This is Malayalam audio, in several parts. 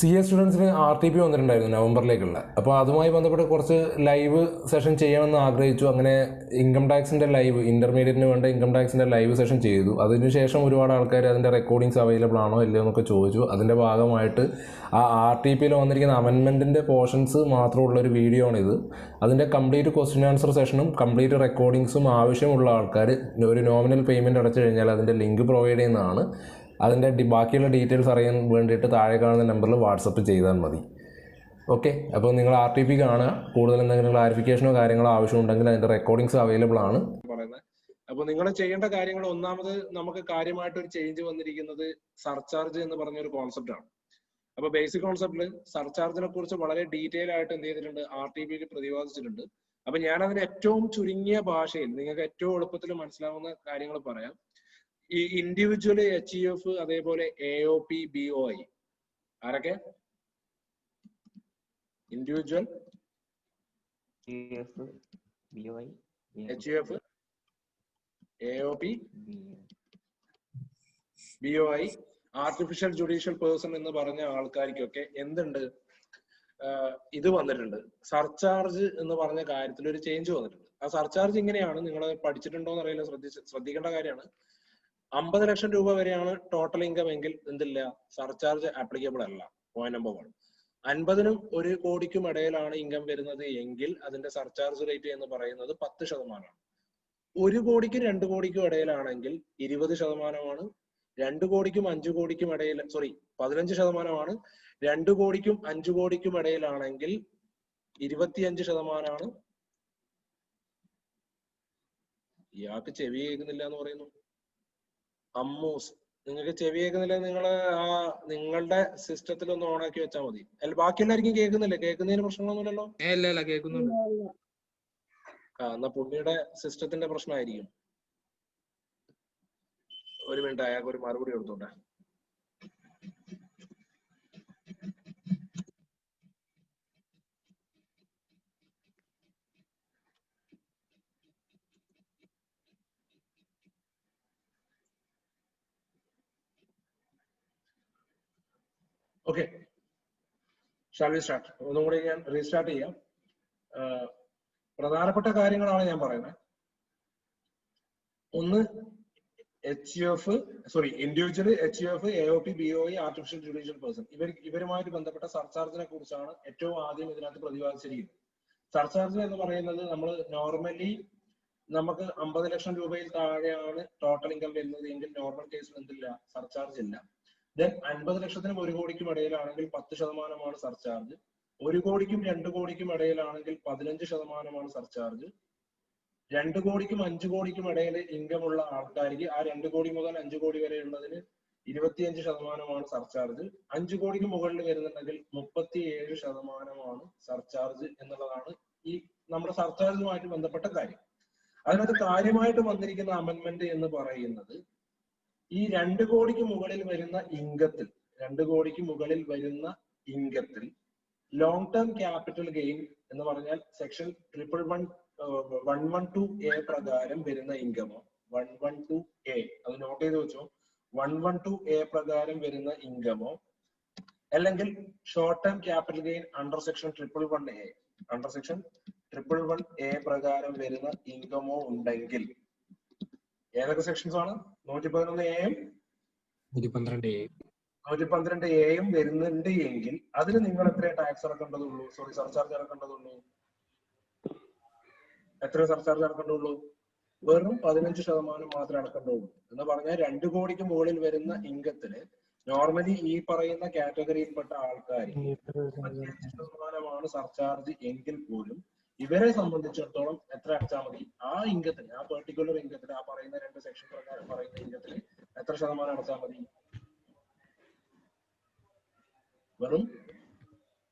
CA സ്റ്റുഡൻസിന് RTP വന്നിട്ടുണ്ടായിരുന്നു നവംബറിലേക്കുള്ള. അപ്പോൾ അതുമായി ബന്ധപ്പെട്ട് കുറച്ച് ലൈവ് സെഷൻ ചെയ്യണമെന്ന് ആഗ്രഹിച്ചു. അങ്ങനെ ഇൻകം ടാക്സിൻ്റെ ലൈവ്, ഇൻ്റർമീഡിയറ്റിന് വേണ്ട ഇൻകം ടാക്സിൻ്റെ ലൈവ് സെഷൻ ചെയ്തു. അതിനുശേഷം ഒരുപാട് ആൾക്കാർ അതിൻ്റെ റെക്കോർഡിങ്സ് അവൈലബിൾ ആണോ ഇല്ലയോ എന്നൊക്കെ ചോദിച്ചു. അതിൻ്റെ ഭാഗമായിട്ട് ആ RTPയിൽ വന്നിരിക്കുന്ന അമെൻമെൻറ്റിൻ്റെ പോർഷൻസ് മാത്രമുള്ളൊരു വീഡിയോ ആണിത്. അതിൻ്റെ കംപ്ലീറ്റ് ക്വസ്റ്റ്യൻ ആൻസർ സെഷനും കംപ്ലീറ്റ് റെക്കോർഡിങ്സും ആവശ്യമുള്ള ആൾക്കാർ ഒരു നോമിനൽ പേയ്മെൻറ്റ് അടച്ചു കഴിഞ്ഞാൽ അതിൻ്റെ ലിങ്ക് പ്രൊവൈഡ് ചെയ്യുന്നതാണ്. അതിൻ്റെ ബാക്കിയുള്ള ഡീറ്റെയിൽസ് അറിയാൻ വേണ്ടിയിട്ട് താഴെ കാണുന്ന നമ്പറിൽ വാട്സപ്പ് ചെയ്താൽ മതി. ഓക്കെ, അപ്പോൾ നിങ്ങൾ RTP കാണുക. കൂടുതൽ എന്തെങ്കിലും ക്ലാരിഫിക്കേഷനോ കാര്യങ്ങളോ ആവശ്യമുണ്ടെങ്കിൽ അതിൻ്റെ റെക്കോർഡിങ്സ് അവൈലബിൾ ആണ് പറയുന്നത്. അപ്പോൾ നിങ്ങൾ ചെയ്യേണ്ട കാര്യങ്ങൾ, ഒന്നാമത് നമുക്ക് കാര്യമായിട്ടൊരു ചേഞ്ച് വന്നിരിക്കുന്നത് സർചാർജ് എന്ന് പറഞ്ഞൊരു കോൺസെപ്റ്റ് ആണ്. അപ്പോൾ ബേസിക് കോൺസെപ്റ്റിൽ സർചാർജിനെ കുറിച്ച് വളരെ ഡീറ്റെയിൽ ആയിട്ട് എന്ത് ചെയ്തിട്ടുണ്ട്, RTPയിൽ പ്രതിപാദിച്ചിട്ടുണ്ട്. അപ്പൊ ഞാൻ അതിന് ഏറ്റവും ചുരുങ്ങിയ ഭാഷയിൽ നിങ്ങൾക്ക് ഏറ്റവും എളുപ്പത്തിൽ മനസ്സിലാവുന്ന കാര്യങ്ങൾ പറയാം. ഈ ഇൻഡിവിജ്വൽ HEF, അതേപോലെ AOP, BOI, ആരൊക്കെ? Individual HEF, AOP, BOI, artificial judicial person എന്ന് പറഞ്ഞ ആൾക്കാർക്കൊക്കെ എന്തുണ്ട്, ഇത് വന്നിട്ടുണ്ട്. സർചാർജ് എന്ന് പറഞ്ഞ കാര്യത്തിൽ ഒരു ചേഞ്ച് വന്നിട്ടുണ്ട്. ആ സർചാർജ് ഇങ്ങനെയാണ്, നിങ്ങൾ പഠിച്ചിട്ടുണ്ടോ എന്ന് അറിയില്ല, ശ്രദ്ധിക്കേണ്ട കാര്യമാണ്. 50 ലക്ഷം രൂപ വരെയാണ് ടോട്ടൽ ഇൻകം എങ്കിൽ എന്തില്ല, സർചാർജ് ആപ്ലിക്കബിൾ അല്ല. Point number 1. 50-നും 1 കോടിക്കും ഇടയിലാണ് ഇൻകം വരുന്നത് എങ്കിൽ അതിന്റെ സർചാർജ് റേറ്റ് എന്ന് പറയുന്നത് 10%. 1 കോടിക്കും 2 കോടിക്കും ഇടയിലാണെങ്കിൽ 20%. 2 കോടിക്കും 5 കോടിക്കും ഇടയിൽ 15%. 2 കോടിക്കും 5 കോടിക്കും ഇടയിലാണെങ്കിൽ 25%. ഇയാൾക്ക് ചെവി കേൾക്കുന്നില്ല എന്ന് പറയുന്നു. അമ്മൂസ്, നിങ്ങൾക്ക് ചെവി കേൾക്കുന്നില്ല, നിങ്ങളുടെ സിസ്റ്റത്തിൽ ഒന്ന് ഓൺ ആക്കി വെച്ചാൽ മതി. അല്ല, ബാക്കി എല്ലാവർക്കും കേൾക്കുന്നില്ലേ? കേൾക്കുന്നതിന് പ്രശ്നങ്ങളൊന്നുമില്ലല്ലോ? ഇല്ല, കേൾക്കുന്നുണ്ട്. എന്നാ പുള്ളിയുടെ സിസ്റ്റത്തിന്റെ പ്രശ്നമായിരിക്കും. ഒരു മിനിറ്റ്, അയാൾക്ക് ഒരു മറുപടി കൊടുത്തോട്ടെ. Okay, shall we start? ഒന്നും കൂടി ഞാൻ റീസ്റ്റാർട്ട് ചെയ്യാം. പ്രധാനപ്പെട്ട കാര്യങ്ങളാണ് ഞാൻ പറയുന്നത്. ഒന്ന്, individual HEF, AOP, BOI, artificial judicial person, ഇവരുമായിട്ട് ബന്ധപ്പെട്ട സർചാർജിനെ കുറിച്ചാണ് ഏറ്റവും ആദ്യം ഇതിനകത്ത് പ്രതിപാദിച്ചിരിക്കുന്നത്. സർചാർജ് എന്ന് പറയുന്നത്, നമ്മൾ നോർമലി നമുക്ക് 50 ലക്ഷം രൂപയിൽ താഴെയാണ് ടോട്ടൽ ഇൻകം വരുന്നത് എങ്കിൽ നോർമൽ കേസിൽ എന്തില്ല, സർചാർജ് ഇല്ല. Then 50 ലക്ഷത്തിനും 1 കോടിക്കും ഇടയിലാണെങ്കിൽ 10% surcharge. 1 കോടിക്കും 2 കോടിക്കും ഇടയിലാണെങ്കിൽ 15% സർചാർജ്. 2 കോടിക്കും 5 കോടിക്കും ഇടയിൽ ഇൻകം ഉള്ള ആൾക്കാർക്ക് ആ 2 കോടി മുതൽ 5 കോടി വരെ ഉള്ളതിന് 25% സർചാർജ്. 5 കോടിക്ക് മുകളിൽ വരുന്നുണ്ടെങ്കിൽ 37% സർചാർജ് എന്നുള്ളതാണ് ഈ നമ്മുടെ സർചാർജുമായിട്ട് ബന്ധപ്പെട്ട കാര്യം. അതിനകത്ത് കാര്യമായിട്ട് വന്നിരിക്കുന്ന അമെൻമെന്റ് എന്ന് പറയുന്നത്, ഈ 2 കോടിക്ക് മുകളിൽ വരുന്ന ഇൻകത്തിൽ ലോങ് ടേം ക്യാപിറ്റൽ ഗെയിൻ എന്ന് പറഞ്ഞാൽ സെക്ഷൻ 112A പ്രകാരം വരുന്ന ഇൻകമോ, 112A അത് നോട്ട് ചെയ്ത് വെച്ചോ, 112A പ്രകാരം വരുന്ന ഇൻകമോ, അല്ലെങ്കിൽ short term capital gain under section 111A പ്രകാരം വരുന്ന ഇൻകമോ ഉണ്ടെങ്കിൽ, ഏതൊക്കെ സെക്ഷൻസ് ആണ്? 111A-യും 112A-യും വരുന്നുണ്ട് എങ്കിൽ അതിന് നിങ്ങൾ എത്ര ടാക്സ് അടക്കേണ്ടതുള്ളൂ, സർചാർജ് അടക്കേണ്ടതുള്ളൂ? എത്ര സർചാർജ് അടക്കേണ്ടതുള്ളൂ? വെറും 15% മാത്രമേ അടക്കേണ്ടതുള്ളൂ. എന്ന് പറഞ്ഞാൽ 2 കോടിക്ക് മുകളിൽ വരുന്ന ഇൻകത്തിന് നോർമലി ഈ പറയുന്ന കാറ്റഗറിയിൽപ്പെട്ട ആൾക്കാർ 15% സർചാർജ് എങ്കിൽ പോലും ഇവരെ സംബന്ധിച്ചിടത്തോളം എത്ര അടച്ചാൽ മതി? ആ ഇൻകത്തിന്, ആ പെർട്ടിക്കുലർ ഇൻകത്തിന്, ആ പറയുന്ന 2 സെക്ഷൻ പ്രകാരം പറയുന്ന ഇൻകത്തിന് എത്ര ശതമാനം അടച്ചാൽ മതി? വെറും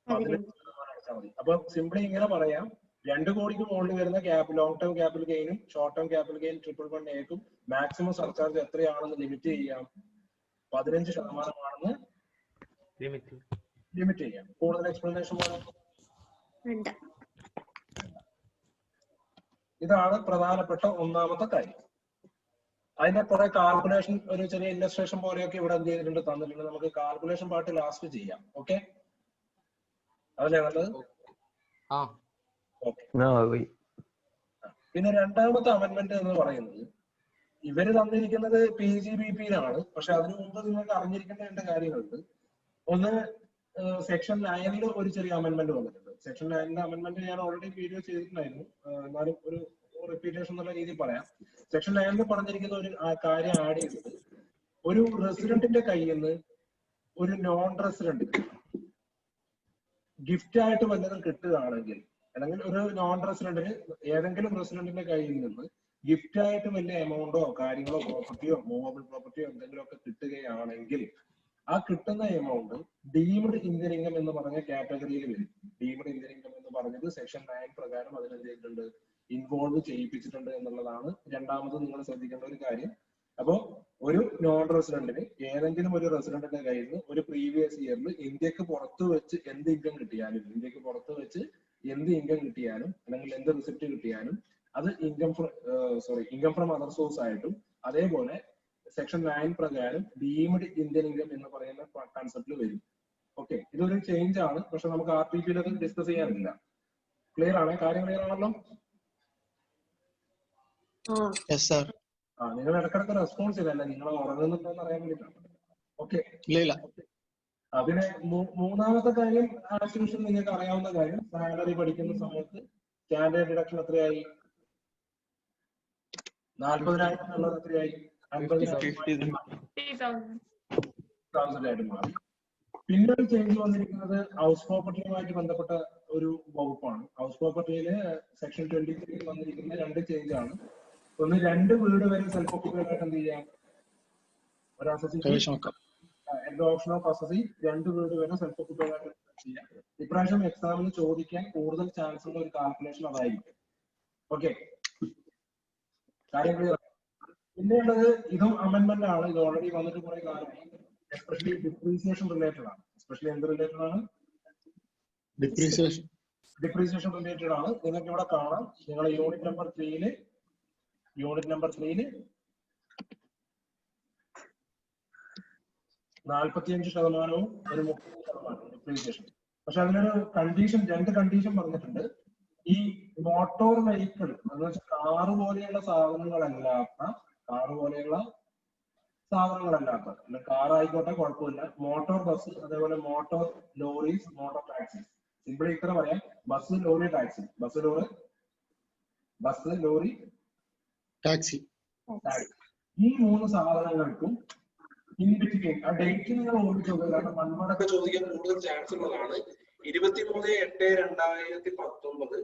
15% അടച്ചാൽ മതി. അപ്പൊ സിംപ്ലി ഇങ്ങനെ പറയാം, 2 കോടിക്ക് മുകളിൽ വരുന്ന ലോങ് ടേം ക്യാപിറ്റൽ ഗെയിനും ഷോർട്ട് ടേം ക്യാപിറ്റൽ ഗെയിൻ 111A-ക്കും മാക്സിമം സർചാർജ് എത്രയാണെന്ന് ലിമിറ്റ് ചെയ്യാം? 15% ലിമിറ്റ് ചെയ്യാം. കൂടുതൽ എക്സ്പ്ലനേഷൻ വേണം? ഇതാണ് പ്രധാനപ്പെട്ട ഒന്നാമത്തെ കാര്യം. അതിന്റെ കുറെ കാൽക്കുലേഷൻ, ഒരു ചെറിയ ഇല്ലസ്ട്രേഷൻ പോലെയൊക്കെ ഇവിടെ എന്ത് ചെയ്തിട്ടുണ്ട്, തന്നിട്ടുണ്ട്. നമുക്ക് കാൽക്കുലേഷൻ പാർട്ട് ലാസ്റ്റ് ചെയ്യാം. ഓക്കെ, അതല്ലേ നല്ലത്? ആ ഓക്കെ. പിന്നെ രണ്ടാമത്തെ അമെന്റ്മെന്റ് എന്ന് പറയുന്നത് ഇവര് തന്നിരിക്കുന്നത് PGBP-യിലാണ്. പക്ഷെ അതിനു മുമ്പ് നിങ്ങൾക്ക് അറിഞ്ഞിരിക്കേണ്ട രണ്ട് കാര്യങ്ങളുണ്ട്. ഒന്ന്, സെക്ഷൻ 9 ഒരു ചെറിയ അമെന്റ്മെന്റ് വന്നിട്ടുണ്ട്. സെക്ഷൻ 9 അമെന്റ്മെന്റ് ഞാൻ ഓൾറെഡി വീഡിയോ ചെയ്തിട്ടുണ്ടായിരുന്നു, എന്നാലും ഒരു റിപ്പീറ്റേഷൻ എന്നുള്ള രീതിയിൽ പറയാം. സെക്ഷൻ 9 പറഞ്ഞിരിക്കുന്ന ഒരു കാര്യം ആഡ് ചെയ്തത്, ഒരു റെസിഡന്റിന്റെ കയ്യിൽ നിന്ന് ഒരു നോൺ റെസിഡന്റ് ഗിഫ്റ്റ് ആയിട്ട് വല്ലതും കിട്ടുകയാണെങ്കിൽ, അല്ലെങ്കിൽ ഒരു നോൺ റെസിഡന്റിന് ഏതെങ്കിലും റെസിഡന്റിന്റെ കയ്യിൽ നിന്ന് ഗിഫ്റ്റ് ആയിട്ട് വലിയ എമൗണ്ടോ കാര്യങ്ങളോ പ്രോപ്പർട്ടിയോ മൂവബിൾ പ്രോപ്പർട്ടിയോ എന്തെങ്കിലുമൊക്കെ കിട്ടുകയാണെങ്കിൽ ആ കിട്ടുന്ന എമൗണ്ട് ഡീംഡ് ഇന്ത്യൻ ഇൻകം എന്ന് പറഞ്ഞ കാറ്റഗറിയിൽ വരും. ഡീംഡ് ഇന്ത്യൻ ഇൻകം എന്ന് പറഞ്ഞത് സെക്ഷൻ 9 പ്രകാരം അതിനെന്ത് ചെയ്തിട്ടുണ്ട്, ഇൻവോൾവ് ചെയ്യിപ്പിച്ചിട്ടുണ്ട് എന്നുള്ളതാണ് രണ്ടാമത് നിങ്ങൾ ശ്രദ്ധിക്കേണ്ട ഒരു കാര്യം. അപ്പോ ഒരു നോൺ റെസിഡന്റിന് ഏതെങ്കിലും ഒരു റെസിഡന്റിന്റെ കയ്യിൽ നിന്ന് ഒരു പ്രീവിയസ് ഇയറിൽ ഇന്ത്യക്ക് പുറത്ത് വെച്ച് എന്ത് ഇൻകം കിട്ടിയാലും, അല്ലെങ്കിൽ എന്ത് റിസിപ്റ്റ് കിട്ടിയാലും അത് ഇൻകം ഫ്രം അതർ സോഴ്സ് ആയിട്ടും, അതേപോലെ സെക്ഷൻ 9 പ്രകാരം ഡീംഡ് ഇന്ത്യൻ ഇൻകം എന്ന് പറയുന്ന കൺസെപ്റ്റിൽ വരും. ഓക്കെ, ഇതൊരു ചേഞ്ച് ആണ്, പക്ഷെ നമുക്ക് RTP-യിൽ അത് ഡിസ്കസ് ചെയ്യാനില്ല. ക്ലിയർ ആണ്? കാര്യം ക്ലിയർ ആണല്ലോ? നിങ്ങൾ ഇടക്കിടക്ക് റെസ്പോൺസ് ചെയ്തല്ല, നിങ്ങൾ ഉറങ്ങുന്നുണ്ടോന്ന് അറിയാൻ വേണ്ടിയിട്ടാണ്. ഓക്കെ, അതിന് മൂന്നാമത്തെ കാര്യം ആസ്യൂഷൻ നിങ്ങൾക്ക് അറിയാവുന്ന കാര്യം, സാലറി പഠിക്കുന്ന സമയത്ത് സ്റ്റാൻഡേർഡ് ഡിഡക്ഷൻ എത്രയായി? 40,000 എന്നുള്ളത് എത്രയായി? 50,000 ആയിട്ട് മാറി. പിന്നെ ഒരു ചേഞ്ച് വന്നിരിക്കുന്നത് ഹൗസ് പ്രോപ്പർട്ടിയുമായിട്ട് ബന്ധപ്പെട്ട ഒരു വകുപ്പാണ്. ഹൗസ് പ്രോപ്പർട്ടിയില് സെക്ഷൻ 23 വന്നിരിക്കുന്ന രണ്ട് ചേഞ്ച് ആണ്. ഒന്ന്, 2 വീട് വരെ സെൽഫ് ഓക്യുപ്പൈഡ് ആയിട്ട് എന്ത് ചെയ്യാം, ഒരു ഓപ്ഷൻ ഓഫ് അസസി 2 വീട് വരെ സെൽഫ് ഓക്യുപ്പൈഡ് ആയിട്ട് ചെയ്യാം. ഇപ്രാവശ്യം എക്സാമിന് ചോദിക്കാൻ കൂടുതൽ ചാൻസ് ഉള്ള ഒരു കാൽക്കുലേഷൻ അതായിരിക്കും. ഓക്കെ, കാര്യം ക്ലിയർ? പിന്നെയുള്ളത് ഇതും അമെന്റ്മെന്റ് ആണ്. ഇത് ഓൾറെഡി വന്നിട്ട് കുറെ കാലമായി. എസ്പെഷ്യലി ഡിപ്രീസിയേഷൻ റിലേറ്റഡ് ആണ്. എസ്പെഷ്യലി എന്ത് റിലേറ്റഡ് ആണ്? ഡിപ്രീസിയേഷൻ റിലേറ്റഡ് ആണ്. നിങ്ങൾക്ക് ഇവിടെ കാണാം, നിങ്ങൾ യൂണിറ്റ് നമ്പർ 3-ല് 45% ഒരു 30% ഡിപ്രീസിയേഷൻ. പക്ഷെ അതിനൊരു കണ്ടീഷൻ, 2 കണ്ടീഷൻ പറഞ്ഞിട്ടുണ്ട്. ഈ മോട്ടോർ വെഹിക്കിൾ എന്ന് വെച്ചാൽ കാറ് പോലെയുള്ള സാധനങ്ങളല്ലാത്ത, കാർ ആയിക്കോട്ടെ കുഴപ്പമില്ല, മോട്ടോർ ബസ്, അതേപോലെ motor lorries, motor taxi. Simply ഇത്ര പറയാം, bus, lorry, taxi. Bus, lorry, taxi. ഈ 3 സാധനങ്ങൾക്കും ഇൻ ബിറ്റ്വീൻ ആ ഡേറ്റ് നിങ്ങൾ ഓർമ്മിച്ചു നോക്കുക, കാരണം മൺമടൊക്കെ ചോദിക്കാൻ കൂടുതൽ ചാൻസ് ഉള്ളതാണ്. 23/8/2019,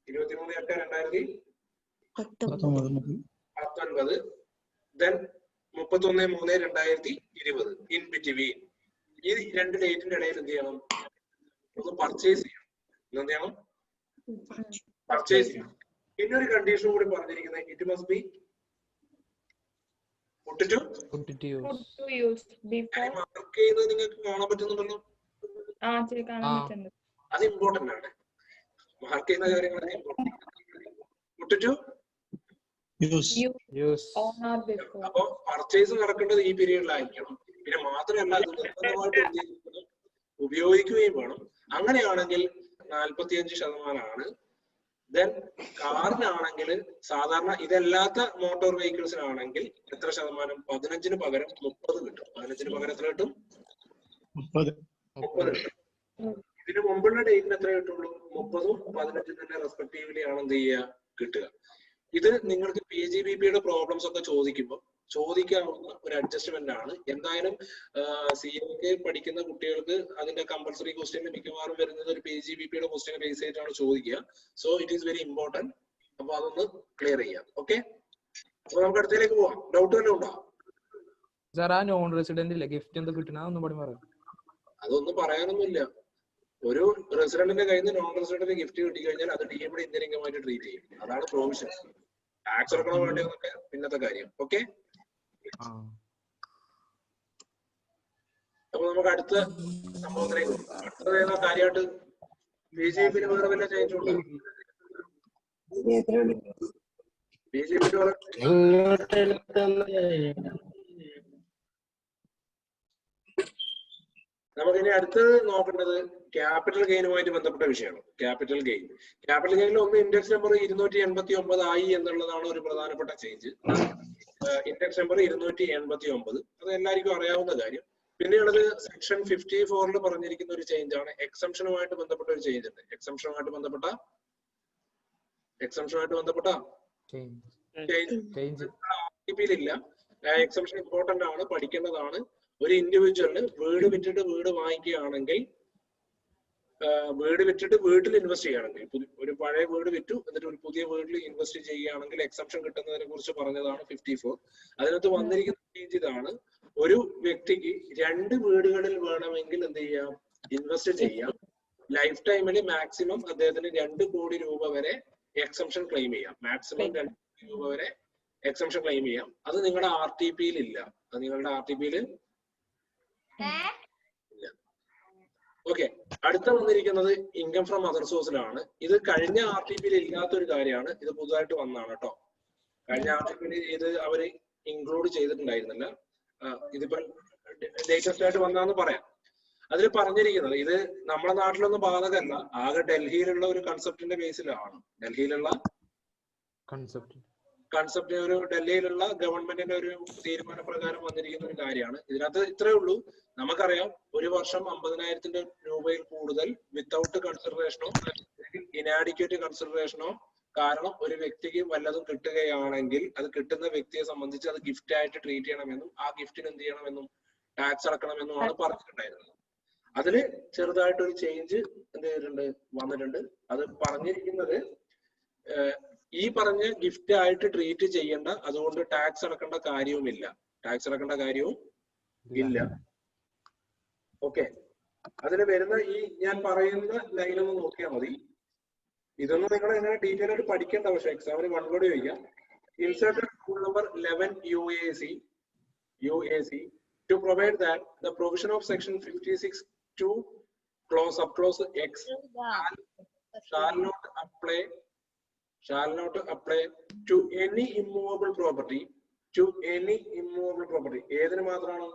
23/8/2019, then 31/3/2020 ഇൻ ബിറ്റ്വീൻ. ഈ 2 ഡേറ്റിന്റെ ഇടയിൽ എന്ത് ചെയ്യണം? ഒന്ന് പർച്ചേസ് ചെയ്യണം. എന്ത് ചെയ്യണം? പർച്ചേസ് ചെയ്യണം. പിന്നെ ഒരു കണ്ടീഷൻ കൂടി പറഞ്ഞിരിക്കുന്നത്, it must be put to use. Mark ചെയ്യുന്നത് നിങ്ങൾക്ക് കാണാൻ പറ്റുന്നുണ്ടല്ലോ? അത് ഇമ്പോർട്ടന്റ് ആണ്. മാർക്ക് ചെയ്യുന്ന കാര്യങ്ങളൊക്കെ put to use. അപ്പൊ പർച്ചേസ് നടക്കേണ്ടത് ഈ പീരീഡിലായിരിക്കണം. പിന്നെ മാത്രമല്ല, അത് നിർബന്ധമായിട്ട് ഉപയോഗിക്കുകയും വേണം. അങ്ങനെയാണെങ്കിൽ 45% ദെൻ കാറിനാണെങ്കിൽ, സാധാരണ ഇതല്ലാത്ത മോട്ടോർ വെഹിക്കിൾസിനാണെങ്കിൽ എത്ര ശതമാനം? 15-ന് പകരം 30 കിട്ടും. 15-ന് പകരം എത്ര കിട്ടും? 30 കിട്ടും. ഇതിന് മുമ്പുള്ള ഡേറ്റിന് എത്ര കിട്ടുള്ളൂ? 30-ഉം 15-ഉം തന്നെ റെസ്പെക്റ്റീവ്ലി ആണ് എന്ത് ചെയ്യുക, കിട്ടുക. ഇത് നിങ്ങൾക്ക് PGBP-യുടെ പ്രോബ്ലംസ് ഒക്കെ ചോദിക്കാവുന്ന ഒരു അഡ്ജസ്റ്റ്മെന്റ് ആണ്. എന്തായാലും CA പഠിക്കുന്ന കുട്ടികൾക്ക് അതിന്റെ കമ്പൽസറി ക്വസ്റ്റ്യൻ മിക്കവാറും വരുന്നത് ഒരു PGBP-യുടെ ക്വസ്റ്റ്യൻ ബേസ് ആയിട്ടാണ് ചോദിക്കുക. So it is very important. അപ്പൊ അതൊന്ന് ക്ലിയർ ചെയ്യാം. ഓക്കെ, അപ്പൊ നമുക്ക് അടുത്തേക്ക് പോവാം. ഡൗട്ട് വല്ലതും ഉണ്ടോ? നോൺ റെസിഡന്റ് ഇല്ല, ഗിഫ്റ്റ് എന്താ കിട്ടണ അതൊന്നും പറയാനൊന്നുമില്ല. ഒരു റെസിഡന്റിന്റെ കയ്യിൽ നിന്ന് നോൺ റെസിഡന്റിന് ഗിഫ്റ്റ് കിട്ടി കഴിഞ്ഞാൽ അത് ഡീംഡ് ഇന്ത്യൻ ഇൻകമായിട്ട് ട്രീറ്റ് ചെയ്യും. അതാണ് പ്രൊവിഷൻ. ടാക്സ് എടുക്കണോ വേണ്ടിയെന്നൊക്കെ പിന്നത്തെ കാര്യം. ഓക്കെ, അപ്പൊ നമുക്ക് അടുത്ത സംഭവത്തിലേക്ക് പോകും. അടുത്തത് കാര്യമായിട്ട് BJP-ന് വേറെ വല്ല ചേഞ്ച് ഉണ്ടോ? BJP നമുക്കിനി അടുത്തത് നോക്കേണ്ടത് ക്യാപിറ്റൽ ഗെയിനുമായിട്ട് ബന്ധപ്പെട്ട വിഷയമാണ്. Capital gain. ക്യാപിറ്റൽ ഗെയിനിൽ ഒന്ന് ഇൻഡെക്സ് നമ്പർ 289 ആയി എന്നുള്ളതാണ് ഒരു പ്രധാനപ്പെട്ട ചേഞ്ച്. ഇൻഡെക്സ് നമ്പർ 289, അത് എല്ലാവർക്കും അറിയാവുന്ന കാര്യം. പിന്നെയുള്ളത് സെക്ഷൻ 54 പറഞ്ഞിരിക്കുന്ന ഒരു ചേഞ്ച് ആണ്. എക്സംഷനുമായിട്ട് ബന്ധപ്പെട്ട ഒരു ചേഞ്ച് ഉണ്ട്. എക്സംഷനുമായിട്ട് ബന്ധപ്പെട്ട ചേഞ്ച് ഇല്ല. എക്സംഷൻ ഇമ്പോർട്ടന്റ് ആണ്, പഠിക്കേണ്ടതാണ്. ഒരു ഇൻഡിവിജ്വലിന് വീട് വിറ്റിട്ട് വീട് വാങ്ങിക്കുകയാണെങ്കിൽ, വീട് വിറ്റിട്ട് വീട്ടിൽ ഇൻവെസ്റ്റ് ചെയ്യുകയാണെങ്കിൽ, ഒരു പഴയ വീട് വിറ്റു എന്നിട്ട് ഒരു പുതിയ വീട്ടിൽ ഇൻവെസ്റ്റ് ചെയ്യുകയാണെങ്കിൽ എക്സംഷൻ കിട്ടുന്നതിനെ കുറിച്ച് പറഞ്ഞതാണ് 54. അതിനകത്ത് വന്നിരിക്കുന്ന ചേഞ്ച് ഇതാണ്. ഒരു വ്യക്തിക്ക് 2 വീടുകളിൽ വേണമെങ്കിൽ എന്ത് ചെയ്യാം? ഇൻവെസ്റ്റ് ചെയ്യാം. ലൈഫ് ടൈമിൽ മാക്സിമം അദ്ദേഹത്തിന് 2 കോടി രൂപ വരെ എക്സംഷൻ ക്ലെയിം ചെയ്യാം. മാക്സിമം 2 കോടി രൂപ വരെ എക്സംഷൻ ക്ലെയിം ചെയ്യാം. അത് നിങ്ങളുടെ RTP-യിൽ ഇല്ല. അത് നിങ്ങളുടെ RTP-യിൽ ഇല്ല. ഓക്കെ. അടുത്ത വന്നിരിക്കുന്നത് ഇൻകം ഫ്രം അതർ സോഴ്സിലാണ്. ഇത് കഴിഞ്ഞ RTP-യിൽ ഇല്ലാത്തൊരു കാര്യമാണ്. ഇത് പുതുതായിട്ട് വന്നതാണ് കേട്ടോ. കഴിഞ്ഞ RTP-യിൽ ഇത് അവര് ഇൻക്ലൂഡ് ചെയ്തിട്ടുണ്ടായിരുന്നില്ല. ഇതിപ്പോ ലേറ്റസ്റ്റ് ആയിട്ട് വന്നാന്ന് പറയാം. അതിൽ പറഞ്ഞിരിക്കുന്നത് ഇത് നമ്മുടെ നാട്ടിലൊന്നും ബാധകമല്ല. ആകെ ഡൽഹിയിലുള്ള ഒരു കൺസെപ്റ്റിന്റെ ബേസിലാണ്. ഡൽഹിയിലുള്ള കൺസെപ്റ്റ് ഒരു ഡൽഹിയിലുള്ള ഗവൺമെന്റിന്റെ ഒരു തീരുമാനപ്രകാരം വന്നിരിക്കുന്ന ഒരു കാര്യമാണ്. ഇതിനകത്ത് ഇത്രയേ ഉള്ളൂ. നമുക്കറിയാം, ഒരു വർഷം 50,000 രൂപയിൽ കൂടുതൽ വിത്തൗട്ട് കൺസിഡറേഷനോ ഇനാഡിക്വേറ്റ് കൺസിഡറേഷനോ കാരണം ഒരു വ്യക്തിക്ക് വല്ലതും കിട്ടുകയാണെങ്കിൽ അത് കിട്ടുന്ന വ്യക്തിയെ സംബന്ധിച്ച് അത് ഗിഫ്റ്റ് ആയിട്ട് ട്രീറ്റ് ചെയ്യണമെന്നും ആ ഗിഫ്റ്റിന് എന്ത് ചെയ്യണമെന്നും ടാക്സ് അടക്കണമെന്നുമാണ് പറഞ്ഞിട്ടുണ്ടായിരുന്നത്. അതില് ചെറുതായിട്ടൊരു ചേഞ്ച് എന്ത് ചെയ്തിട്ടുണ്ട്, വന്നിട്ടുണ്ട്. അത് പറഞ്ഞിരിക്കുന്നത് ഈ പറഞ്ഞ ഗിഫ്റ്റ് ആയിട്ട് ട്രീറ്റ് ചെയ്യേണ്ട, അതുകൊണ്ട് ടാക്സ് അടക്കേണ്ട കാര്യവുമില്ല. ഓക്കെ. അതിന് വരുന്ന ഈ ഞാൻ പറയുന്ന ലൈനൊന്ന് നോക്കിയാൽ മതി. ഇതൊന്നും നിങ്ങൾ എങ്ങനെ ഡീറ്റെയിൽ ആയിട്ട് പഠിക്കേണ്ട, പക്ഷെ എക്സാമിന് വൺ വേർഡ് ചോദിക്കാം. Inserted rule number 11 UAC to provide that the provision of section 56(2) subclause X shall not apply to any immovable property. ഏതിന് മാത്രമാണ്?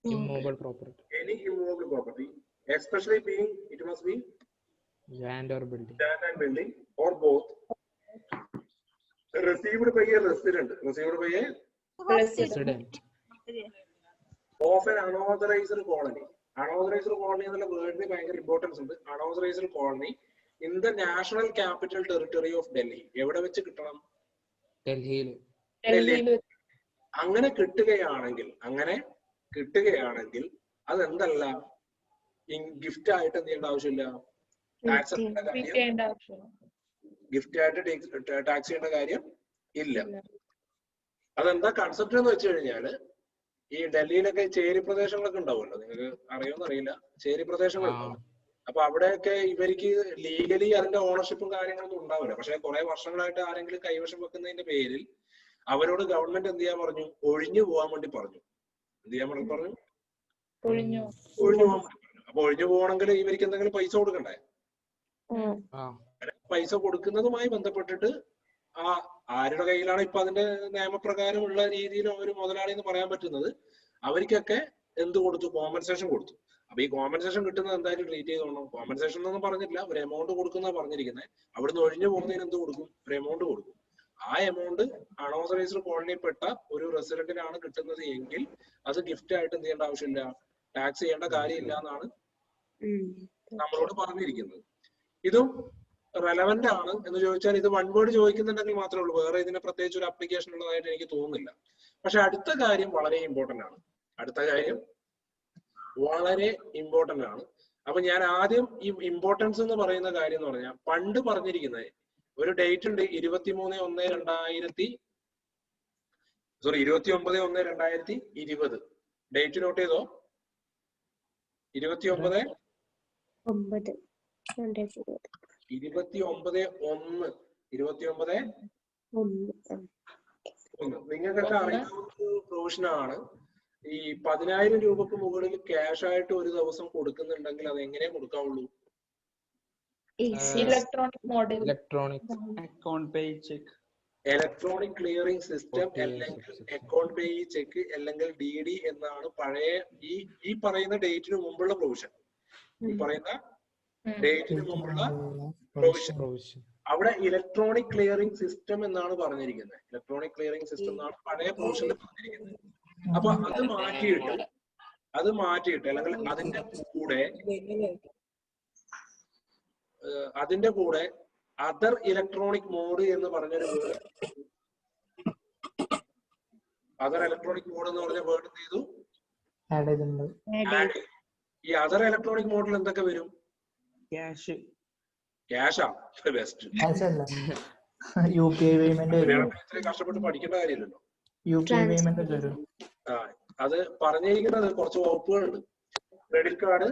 Immovable property. Any immovable property, especially being it must be Land or building. Land and building or both. Received by a resident. Of an unauthorized colony. Unauthorized colony എന്നുള്ള വേർഡിന് ഭയങ്കര ഇമ്പോർട്ടൻസ് ഉണ്ട്. Unauthorized colony in the national capital territory of Delhi. എവിടെ വെച്ച് കിട്ടണം? ഡൽഹിയിൽ. അങ്ങനെ കിട്ടുകയാണെങ്കിൽ അതെന്തല്ല, ഗിഫ്റ്റ് ആയിട്ട് എന്ത് ചെയ്യേണ്ട ആവശ്യമില്ല, ഗിഫ്റ്റ് ആയിട്ട് ടാക്സ് ചെയ്യേണ്ട കാര്യം ഇല്ല. അതെന്താ കൺസെപ്റ്റ് എന്ന് വെച്ച് കഴിഞ്ഞാല്, ഈ ഡൽഹിയിലൊക്കെ ചേരി പ്രദേശങ്ങളൊക്കെ ഉണ്ടാവുമല്ലോ, നിങ്ങൾക്ക് അറിയുമെന്ന് അറിയില്ല, ചേരി പ്രദേശങ്ങൾ ഉണ്ടാവും. അപ്പൊ അവിടെയൊക്കെ ഇവർക്ക് ലീഗലി അതിന്റെ ഓണർഷിപ്പും കാര്യങ്ങളൊന്നും ഉണ്ടാവില്ല. പക്ഷെ കുറെ വർഷങ്ങളായിട്ട് ആരെങ്കിലും കൈവശം വെക്കുന്നതിന്റെ പേരിൽ അവരോട് ഗവൺമെന്റ് എന്ത് ചെയ്യാൻ പറഞ്ഞു? ഒഴിഞ്ഞു പോകാൻ വേണ്ടി പറഞ്ഞു. എന്ത് ചെയ്യാൻ പറഞ്ഞു? ഒഴിഞ്ഞു പോകാൻ വേണ്ടി പറഞ്ഞു. അപ്പൊ ഒഴിഞ്ഞു പോകണമെങ്കിൽ ഇവർക്ക് എന്തെങ്കിലും പൈസ കൊടുക്കണ്ടേ? പൈസ കൊടുക്കുന്നതുമായി ബന്ധപ്പെട്ടിട്ട് ആരുടെ കയ്യിലാണ് ഇപ്പൊ അതിന്റെ നിയമപ്രകാരമുള്ള രീതിയിൽ ഒരു മുതലാളി എന്ന് പറയാൻ പറ്റുന്നത്, അവർക്കൊക്കെ എന്ത് കൊടുത്തു? കോമ്പൻസേഷൻ കൊടുത്തു. അപ്പൊ ഈ കോമ്പൻസേഷൻ കിട്ടുന്നത് എന്തായാലും ട്രീറ്റ് ചെയ്തോണം. കോമ്പൻസേഷൻ എന്നൊന്നും പറഞ്ഞിട്ടില്ല, ഒരു എമൗണ്ട് കൊടുക്കുന്ന പറഞ്ഞിരിക്കുന്നത്. അവിടുന്ന് ഒഴിഞ്ഞു പോകുന്നതിന് എന്ത് കൊടുക്കും? ഒരു എമൗണ്ട് കൊടുക്കും. ആ എമൗണ്ട് അൺഓതറൈസ്ഡ് കോളനിയിൽപ്പെട്ട ഒരു റെസിഡന്റിനാണ് കിട്ടുന്നത് എങ്കിൽ അത് ഗിഫ്റ്റ് ആയിട്ട് എന്ത് ചെയ്യേണ്ട ആവശ്യമില്ല, ടാക്സ് ചെയ്യേണ്ട കാര്യമില്ല എന്നാണ് നമ്മളോട് പറഞ്ഞിരിക്കുന്നത്. ഇതും റെലവന്റ് ആണ് എന്ന് ചോദിച്ചാൽ ഇത് വൺ വേർഡ് ചോദിക്കുന്നുണ്ടെങ്കിൽ മാത്രമേ ഉള്ളൂ. വേറെ ഇതിന് പ്രത്യേകിച്ച് ഒരു അപ്ലിക്കേഷൻ ഉള്ളതായിട്ട് എനിക്ക് തോന്നുന്നില്ല. പക്ഷെ അടുത്ത കാര്യം വളരെ ഇമ്പോർട്ടന്റ് ആണ്. അപ്പൊ ഞാൻ ആദ്യം ഈ ഇമ്പോർട്ടൻസ് എന്ന് പറയുന്ന കാര്യം എന്ന് പറഞ്ഞാൽ, പണ്ട് പറഞ്ഞിരിക്കുന്നത് ഒരു ഡേറ്റ് ഉണ്ട്, 29/1/2020. ഡേറ്റ് നോട്ട് ചെയ്തോ? 29/1. നിങ്ങൾക്കൊക്കെ അറിയാവുന്ന പ്രൊവിഷനാണ്. ഈ 10,000 രൂപക്ക് മുകളിൽ ക്യാഷ് ആയിട്ട് ഒരു ദിവസം കൊടുക്കുന്നുണ്ടെങ്കിൽ അത് എങ്ങനെ കൊടുക്കാവുള്ളൂ? Electronic model. Electronic account pay cheque. Electronic clearing system അല്ലെങ്കിൽ അക്കൗണ്ട് പേ ചെക്ക് അല്ലെങ്കിൽ DD എന്നാണ് പഴയ ഈ പറയുന്ന ഡേറ്റിന് മുമ്പുള്ള പ്രൊവിഷൻ. ഈ പറയുന്ന ഡേറ്റിന് മുമ്പുള്ള പ്രൊവിഷൻ. അവിടെ ഇലക്ട്രോണിക് ക്ലിയറിംഗ് സിസ്റ്റം എന്നാണ് പറഞ്ഞിരിക്കുന്നത്. ഇലക്ട്രോണിക് ക്ലിയറിംഗ് സിസ്റ്റം എന്നാണ് പഴയ പ്രൊവിഷനിൽ പറഞ്ഞിരിക്കുന്നത്. അപ്പൊ അത് മാറ്റിയിട്ട് അല്ലെങ്കിൽ അതിന്റെ കൂടെ അതർ ഇലക്ട്രോണിക് മോഡ് എന്ന് പറഞ്ഞൊരു വേർഡ്, അതർ ഇലക്ട്രോണിക് മോഡ് എന്ന് പറഞ്ഞ വേർഡ് എന്ത് ചെയ്തു? ഈ അതർ ഇലക്ട്രോണിക് മോഡിൽ എന്തൊക്കെ വരും? ക്യാഷാ ബെസ്റ്റ്. UPI പേയ്മെന്റ് ഇത്രയും കഷ്ടപ്പെട്ട് പഠിക്കേണ്ട കാര്യമില്ലല്ലോ. UPI പേയ്മെന്റ് വരും. അത് പറഞ്ഞിരിക്കുന്നത് കുറച്ച് വകുപ്പുകളുണ്ട്. Credit card,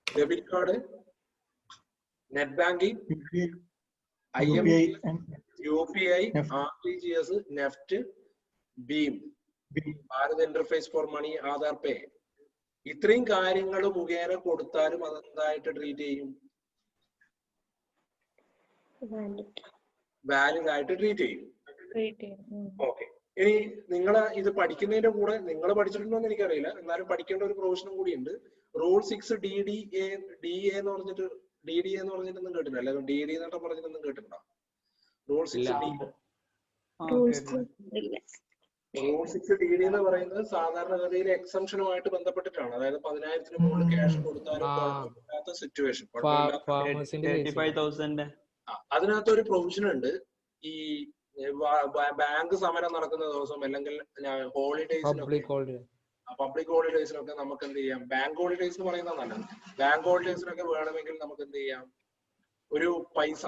debit card, net banking, UPI, RTGS, NEFT, ഭീം, Bharat interface for money, Aadhaar pay. ഇത്രയും കാര്യങ്ങൾ മുഖേന കൊടുത്താലും അതെന്തായിട്ട് ട്രീറ്റ് ചെയ്യും? വാലിഡ് ആയിട്ട് ട്രീറ്റ് ചെയ്യും. ഓക്കെ. ഇനി നിങ്ങൾ ഇത് പഠിക്കുന്നതിന്റെ കൂടെ നിങ്ങൾ പഠിച്ചിട്ടുണ്ടോ എന്ന് എനിക്കറിയില്ല, എന്നാലും പഠിക്കേണ്ട ഒരു പ്രൊവിഷനും കൂടി ഉണ്ട്. റൂൾ 6 DDA എന്ന് പറഞ്ഞിട്ട് ഒന്നും കേട്ടില്ല, അല്ലെ? DD എന്നൊക്കെ പറഞ്ഞിട്ടൊന്നും കേട്ടിട്ടുണ്ടോ? റൂൾ 6 DD എന്ന് പറയുന്നത് സാധാരണഗതിയിൽ എക്സംഷനുമായിട്ട് ബന്ധപ്പെട്ടിട്ടാണ്. അതായത് 10,000 മുകളിൽ ക്യാഷ് കൊടുത്താലും കുഴപ്പമില്ലാത്ത സിറ്റുവേഷൻ. അതിനകത്ത് ഒരു പ്രൊവിഷൻ ഉണ്ട്. ഈ ബാങ്ക് സമരം നടക്കുന്ന ദിവസം അല്ലെങ്കിൽ പബ്ലിക് ഹോളിഡേയ്സിനൊക്കെ നമുക്ക് എന്ത് ചെയ്യാം? ബാങ്ക് ഹോളിഡേയ്സ് എന്ന് പറയുന്നത് നല്ലത്. ബാങ്ക് ഹോളിഡേയ്സിനൊക്കെ വേണമെങ്കിൽ നമുക്ക് എന്ത് ചെയ്യാം? ഒരു പൈസ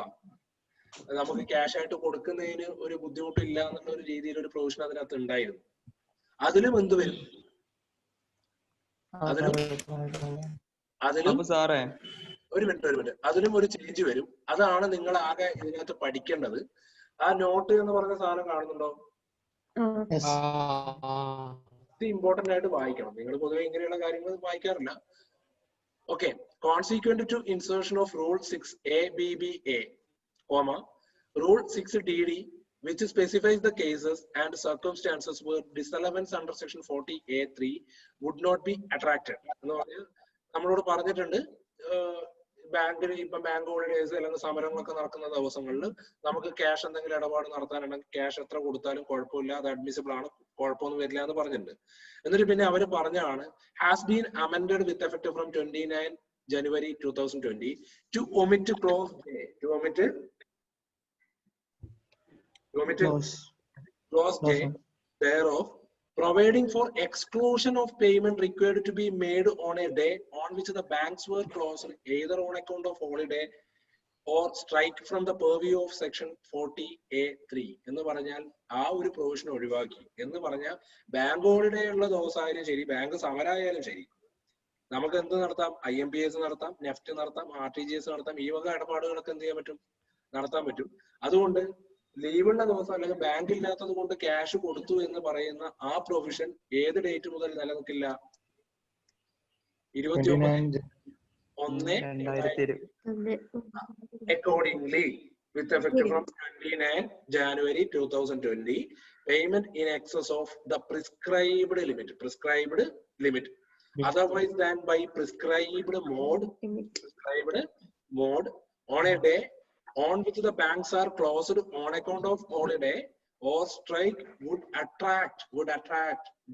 നമുക്ക് ക്യാഷ് ആയിട്ട് കൊടുക്കുന്നതിന് ഒരു ബുദ്ധിമുട്ടില്ല എന്നുള്ള ഒരു രീതിയിൽ ഒരു പ്രൊവിഷൻ അതിനകത്ത് ഉണ്ടായിരുന്നു. അതിലും എന്ത് വരും? ഒരു മിനിറ്റ്, അതിലും ഒരു ചേഞ്ച് വരും. അതാണ് നിങ്ങൾ ആകെ ഇതിനകത്ത് പഠിക്കേണ്ടത്. ആ നോട്ട് എന്ന് പറഞ്ഞ സാധനം കാണുന്നുണ്ടോ? ഇത് ഇമ്പോർട്ടന്റ് ആയിട്ട് വായിക്കണം. നിങ്ങൾ പൊതുവെ ഇങ്ങനെയുള്ള കാര്യങ്ങൾ വായിക്കാറില്ല. Okay. Consequent to insertion of Rule 6A(b)(a), Rule 6DD, which specifies the cases and circumstances where disallowance under Section 40A(3) would not be attracted. എന്ന് പറഞ്ഞ് നമ്മളോട് പറഞ്ഞിട്ടുണ്ട്. ബാങ്കിൽ ഇപ്പൊ ബാങ്ക് ഹോളിഡേസ് അല്ലെങ്കിൽ സമരങ്ങളൊക്കെ നടക്കുന്ന ദിവസങ്ങളിൽ നമുക്ക് ക്യാഷ് എന്തെങ്കിലും ഇടപാട് നടത്താനുണ്ടെങ്കിൽ ക്യാഷ് എത്ര കൊടുത്താലും കുഴപ്പമില്ല, അത് അഡ്മിസിബിൾ ആണ്, കുഴപ്പമൊന്നും വരില്ല എന്ന് പറഞ്ഞിട്ടുണ്ട്. എന്നിട്ട് പിന്നെ അവര് പറഞ്ഞാണ് has been amended with effect from 29 January 2020 to omit clause J thereof, providing for exclusion of payment required to be made on a day on which the banks were closed, either on account of holiday or strike from the purview of Section 40A(3). എന്ന് പറഞ്ഞാൽ ആ ഒരു പ്രൊവിഷൻ ഒഴിവാക്കി. എന്ന് പറഞ്ഞാൽ ബാങ്ക് ഹോളിഡേ ഉള്ള ദിവസമായാലും ശരി, ബാങ്ക് സമരമായാലും ശരി, നമുക്ക് എന്ത് നടത്താം? IMPS നടത്താം, നെഫ്റ്റ് നടത്താം, RTGS നടത്താം. ഈ വക ഇടപാടുകളൊക്കെ എന്ത് ചെയ്യാൻ പറ്റും? നടത്താൻ പറ്റും. അതുകൊണ്ട് ലീവുള്ള ദിവസം അല്ലെങ്കിൽ ബാങ്ക് ഇല്ലാത്തത് കൊണ്ട് ക്യാഷ് കൊടുത്തു എന്ന് പറയുന്ന ആ പ്രൊവിഷൻ ഏത് ഡേറ്റ് മുതൽ നിലനിൽക്കില്ല? 29/1/2020. Accordingly, with effect from 29 January 2020, payment in excess of the prescribed limit, otherwise than by prescribed mode on a day on which the banks are closed on account of holiday or strike would attract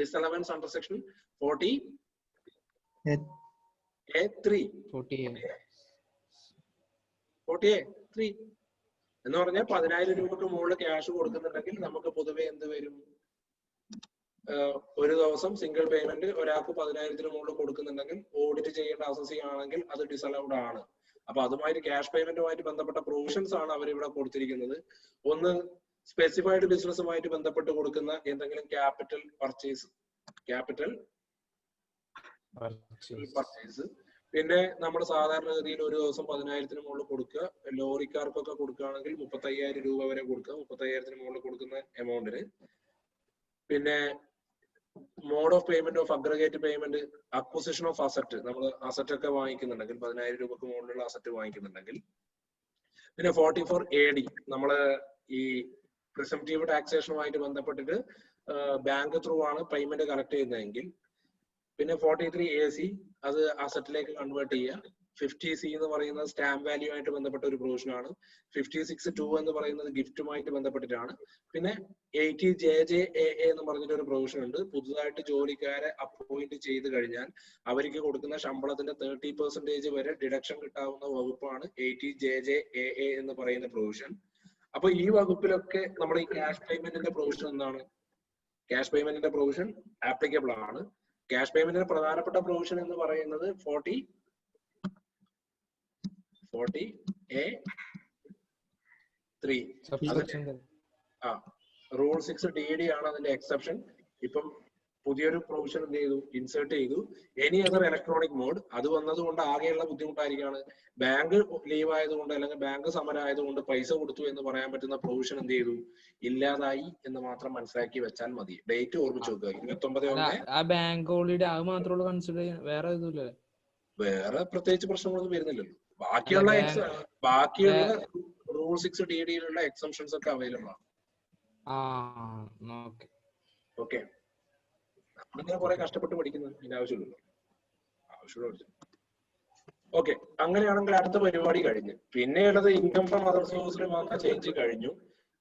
disallowance under Section 40A(3). 40A(3) എന്ന് പറഞ്ഞാൽ 10,000 രൂപക്ക് മുകളിൽ ക്യാഷ് കൊടുക്കുന്നുണ്ടെങ്കിൽ നമുക്ക് പൊതുവെ എന്ത് വരും? ഒരു ദിവസം സിംഗിൾ പേയ്മെന്റ് ഒരാൾക്ക് 10,000 മുകളിൽ കൊടുക്കുന്നുണ്ടെങ്കിൽ ഓഡിറ്റ് ചെയ്യേണ്ട അസസ് ആണെങ്കിൽ അത് ഡിസലൗഡ് ആണ്. അപ്പൊ അതുമായിട്ട് ക്യാഷ് പേയ്മെന്റുമായിട്ട് ബന്ധപ്പെട്ട പ്രൊവിഷൻസ് ആണ് അവർ ഇവിടെ കൊടുത്തിരിക്കുന്നത്. ഒന്ന്, സ്പെസിഫൈഡ് ബിസിനസ്സുമായിട്ട് ബന്ധപ്പെട്ട് കൊടുക്കുന്ന എന്തെങ്കിലും ക്യാപിറ്റൽ പർച്ചേസ്, പിന്നെ നമ്മൾ സാധാരണഗതിയിൽ ഒരു ദിവസം 10,000 മുകളിൽ കൊടുക്കുക. ലോറിക്കാർക്കൊക്കെ കൊടുക്കുകയാണെങ്കിൽ 35,000 രൂപ വരെ കൊടുക്കുക, 35,000 മുകളിൽ കൊടുക്കുന്ന എമൗണ്ടിന്. പിന്നെ mode of payment of aggregate payment, acquisition of asset, നമ്മൾ അസറ്റ് ഒക്കെ വാങ്ങിക്കുന്നുണ്ടെങ്കിൽ 10,000 രൂപക്ക് മുകളിലുള്ള അസറ്റ് വാങ്ങിക്കുന്നുണ്ടെങ്കിൽ. പിന്നെ 44AD, നമ്മള് ഈ പ്രിസംപ്റ്റീവ് ടാക്സേഷനുമായിട്ട് ബന്ധപ്പെട്ടിട്ട് ബാങ്ക് ത്രൂ ആണ് പേയ്മെന്റ് കളക്ട് ചെയ്യുന്നതെങ്കിൽ പിന്നെ 43AC അത് അസറ്റിലേക്ക് കൺവേർട്ട് ചെയ്യുക. 50C എന്ന് പറയുന്നത് സ്റ്റാമ്പ് വാല്യൂ ആയിട്ട് ബന്ധപ്പെട്ട ഒരു പ്രൊവിഷൻ ആണ്. 56(2) എന്ന് പറയുന്നത് ഗിഫ്റ്റുമായിട്ട് ബന്ധപ്പെട്ടിട്ടാണ്. പിന്നെ 80JJAA എന്ന് പറഞ്ഞിട്ട് ഒരു പ്രൊവിഷൻ ഉണ്ട്. പുതുതായിട്ട് ജോലിക്കാരെ അപ്പോയിന്റ് ചെയ്ത് കഴിഞ്ഞാൽ അവർക്ക് കൊടുക്കുന്ന ശമ്പളത്തിന്റെ 30% വരെ ഡിഡക്ഷൻ കിട്ടാവുന്ന വകുപ്പാണ് 80JJAA എന്ന് പറയുന്ന പ്രൊവിഷൻ. അപ്പൊ ഈ വകുപ്പിലൊക്കെ നമ്മുടെ ഈ ക്യാഷ് പേയ്മെന്റിന്റെ പ്രൊവിഷൻ എന്താണ്? ക്യാഷ് പേയ്മെന്റിന്റെ പ്രൊവിഷൻ ആപ്ലിക്കബിൾ ആണ്. ക്യാഷ് പേയ്മെന്റിന്റെ പ്രധാനപ്പെട്ട പ്രൊവിഷൻ എന്ന് പറയുന്നത് 40A3. റൂൾ 6 DD ആണ് അതിന്റെ എക്സെപ്ഷൻ. ഇപ്പം പുതിയൊരു പ്രൊവിഷൻ എന്ത് ചെയ്തു? ഇൻസേർട്ട് ചെയ്തു. Any other electronic mode. അത് വന്നതുകൊണ്ട് ആകെയുള്ള ബുദ്ധിമുട്ടായിരിക്കാണ് ബാങ്ക് ലീവ് ആയതുകൊണ്ട് അല്ലെങ്കിൽ ബാങ്ക് സമരം ആയതുകൊണ്ട് പൈസ കൊടുത്തു എന്ന് പറയാൻ പറ്റുന്ന പ്രൊവിഷൻ എന്ത് ചെയ്തു? ഇല്ലാതായി എന്ന് മാത്രം മനസ്സിലാക്കി വെച്ചാൽ മതി. ഡേറ്റ് ഓർമ്മിച്ചു വെക്കുക. 29/1. ബാങ്ക് ഹോളിഡേ അത് മാത്രമേ കൺസിഡർ ചെയ്യാൻ വേറെ ഇതുമില്ല. വേറെ പ്രത്യേകിച്ച് പ്രശ്നങ്ങളൊന്നും വരുന്നില്ലല്ലോ. ബാക്കിയുള്ള റൂൾ 6 DDയിലുള്ള എക്സംഷൻസ് ഒക്കെ അവൈലബിൾ ആണ്. ഓക്കെ, നമ്മളിങ്ങനെ കുറെ കഷ്ടപ്പെട്ട് പഠിക്കുന്നത് ഇതിന്റെ ആവശ്യമില്ലല്ലോ. ഓക്കെ, അങ്ങനെയാണെങ്കിൽ അടുത്ത പരിപാടി കഴിഞ്ഞു. പിന്നെയുള്ളത് ഇൻകം ഫ്രം അതർ സോഴ്സിൽ മാത്രം ചേഞ്ച് കഴിഞ്ഞു.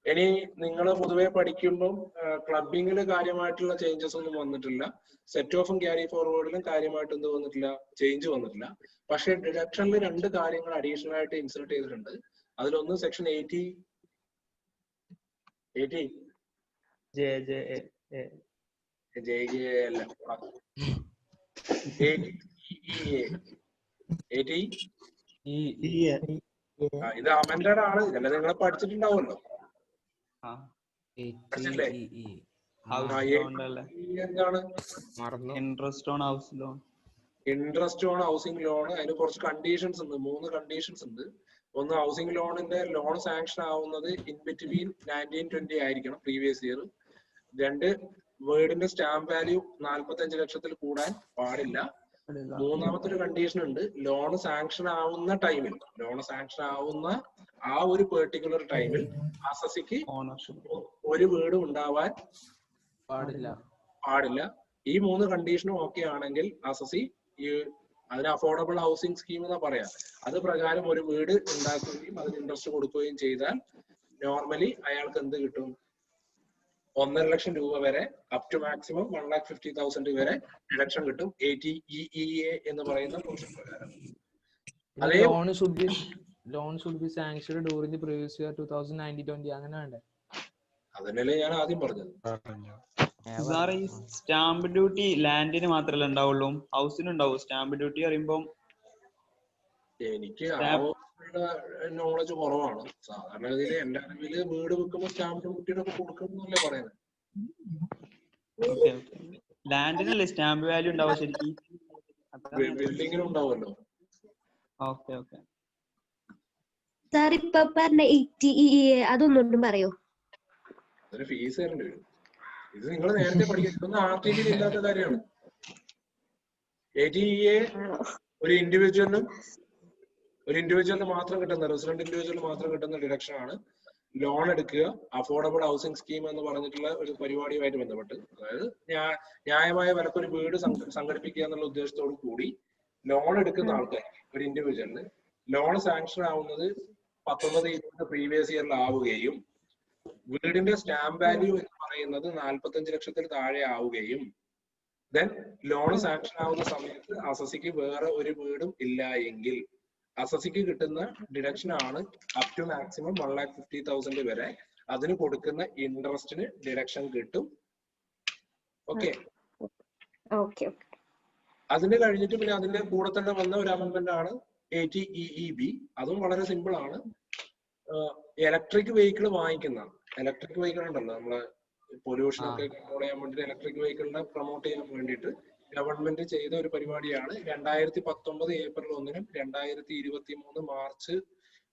ഇനി നിങ്ങൾ പൊതുവെ പഠിക്കുമ്പോൾ ക്ലബിങ്ങിൽ കാര്യമായിട്ടുള്ള ചേഞ്ചസ് ഒന്നും വന്നിട്ടില്ല. സെറ്റ് ഓഫും ക്യാരി ഫോർവേഡിലും കാര്യമായിട്ട് എന്ത് വന്നിട്ടില്ല? ചേഞ്ച് വന്നിട്ടില്ല. പക്ഷെ ഡിഡക്ഷനിൽ 2 കാര്യങ്ങൾ അഡീഷണൽ ആയിട്ട് ഇൻസേർട്ട് ചെയ്തിട്ടുണ്ട്. അതിലൊന്ന് സെക്ഷൻ 80 ഇത് അമെൻഡഡ് ആണ്. ഇതെല്ലാം നിങ്ങൾ പഠിച്ചിട്ടുണ്ടാവുമല്ലോ. എന്താണ് ഇൻട്രസ്റ്റ് ഓൺ ഹൗസിംഗ് ലോൺ? അതിന് കുറച്ച് കണ്ടീഷൻസ് ഉണ്ട്. 3 കണ്ടീഷൻസ് ഉണ്ട്. ഒന്ന്, ഹൗസിംഗ് ലോണിന്റെ ലോൺ സാങ്ഷൻ ആവുന്നത് ഇൻ ബിറ്റ്വീൻ 1920 ആയിരിക്കണം, പ്രീവിയസ് ഇയർ. 2, വേർഡിന്റെ സ്റ്റാമ്പ് വാല്യൂ 45 ലക്ഷത്തിൽ കൂടാൻ പാടില്ല. 3ാമത്തെ ഒരു കണ്ടീഷൻ ഉണ്ട്, ലോൺ സാങ്ഷൻ ആവുന്ന ടൈമിൽ, ആ ഒരു പെർട്ടിക്കുലർ ടൈമിൽ അസസിക്ക് ഒരു വീട് ഉണ്ടാവാൻ പാടില്ല. ഈ 3 കണ്ടീഷനും ഓക്കെ ആണെങ്കിൽ അസസി അതിന് അഫോർഡബിൾ ഹൗസിംഗ് സ്കീം എന്നാ പറയാ. അത് പ്രകാരം ഒരു വീട് ഉണ്ടാക്കുകയും അതിന് ഇൻട്രസ്റ്റ് കൊടുക്കുകയും ചെയ്താൽ നോർമലി അയാൾക്ക് എന്ത് കിട്ടും? 1.5 ലക്ഷം രൂപ വരെ അപ് ടു മാക്സിമം 1,50,000 വരെ ഡിഡക്ഷൻ കിട്ടും 80EEA എന്ന് പറയുന്ന പോർഷൻ പ്രകാരം. Loan should be sanctioned during the previous year 2019-20 അങ്ങനെ വേണ്ടേ? അതന്നെയല്ലേ ഞാൻ ആദ്യം പറഞ്ഞത്. സ്റ്റാമ്പ് ഡ്യൂട്ടി ലാൻഡിന് മാത്രമല്ല ഉണ്ടാവുള്ളൂ, ഹൗസിനും ഉണ്ടാവും സ്റ്റാമ്പ് ഡ്യൂട്ടി പറയുമ്പോ? എനിക്ക് നോളജ് കുറവാണ്. സാധാരണഗതിയിൽ എന്റെ അറിവില് വീട് വെക്കുമ്പോൾ സ്റ്റാമ്പ് ഡ്യൂട്ടിയൊക്കെ കൊടുക്കുന്നല്ലേ പറയുന്നത്. ലാൻഡിനല്ലേ സ്റ്റാമ്പ് വാല്യൂ ഉണ്ടാവും ശരിക്കും? ബിൽഡിങ്ങിനും ഉണ്ടാവുമല്ലോ. Okay okay. സാർ ഇപ്പൊ പറഞ്ഞ 80EEA അതൊന്നും പറയോ? അതിന് ഫീസ് തരേണ്ടി വരും. ഇത് നിങ്ങൾ നേരത്തെ പഠിക്കുക. ഇതൊന്നും RTP ഇല്ലാത്ത കാര്യമാണ്. 80EA ഒരു ഇൻഡിവിജ്വലിന് മാത്രം കിട്ടുന്ന, റെസിഡന്റ് ഇൻഡിവിജ്വലിന് മാത്രം കിട്ടുന്ന ഡിഡക്ഷൻ ആണ്. ലോൺ എടുക്കുക, അഫോർഡബിൾ ഹൗസിംഗ് സ്കീം എന്ന് പറഞ്ഞിട്ടുള്ള ഒരു പരിപാടിയുമായിട്ട് ബന്ധപ്പെട്ട്, അതായത് ന്യായമായ വിലക്ക് ഒരു വീട് സംഘടിപ്പിക്കുക എന്നുള്ള ഉദ്ദേശത്തോടു കൂടി ലോൺ എടുക്കുന്ന ആൾക്കാർ, ഒരു ഇൻഡിവിജ്വലിന് ലോൺ സാങ്ഷൻ ആവുന്നത് 19-20 പ്രീവിയസ് ഇയറിൽ ആവുകയും വീടിന്റെ സ്റ്റാമ്പ് വാല്യൂ എന്ന് പറയുന്നത് 45 ലക്ഷത്തിൽ താഴെ ആവുകയും ദെൻ ലോൺ സാങ്ഷൻ ആവുന്ന സമയത്ത് അസസിക്ക് വേറെ ഒരു വീടും ഇല്ല എങ്കിൽ അസസിക്ക് കിട്ടുന്ന ഡിഡക്ഷൻ ആണ് അപ് ടു മാക്സിമം 1,50,000 വരെ. അതിന് കൊടുക്കുന്ന ഇൻട്രസ്റ്റിന് ഡിഡക്ഷൻ കിട്ടും. ഓക്കെ. അതിന് കഴിഞ്ഞിട്ട് പിന്നെ അതിന്റെ കൂടെ തന്നെ വന്ന ഒരു അമെന്റ്മെന്റ് ആണ് 80EEB. അതും വളരെ സിമ്പിൾ ആണ്. ഇലക്ട്രിക് വെഹിക്കിൾ വാങ്ങിക്കുന്ന, ഇലക്ട്രിക് വെഹിക്കിൾ ഉണ്ടല്ലോ, നമ്മളെ പൊല്യൂഷൻ ഒക്കെ കൺട്രോൾ ചെയ്യാൻ വേണ്ടിട്ട് ഇലക്ട്രിക് വെഹിക്കിളിനെ പ്രൊമോട്ട് ചെയ്യാൻ വേണ്ടിയിട്ട് ഗവൺമെന്റ് ചെയ്ത ഒരു പരിപാടിയാണ്. 2019 ഏപ്രിൽ 1-നും 2023 മാർച്ച്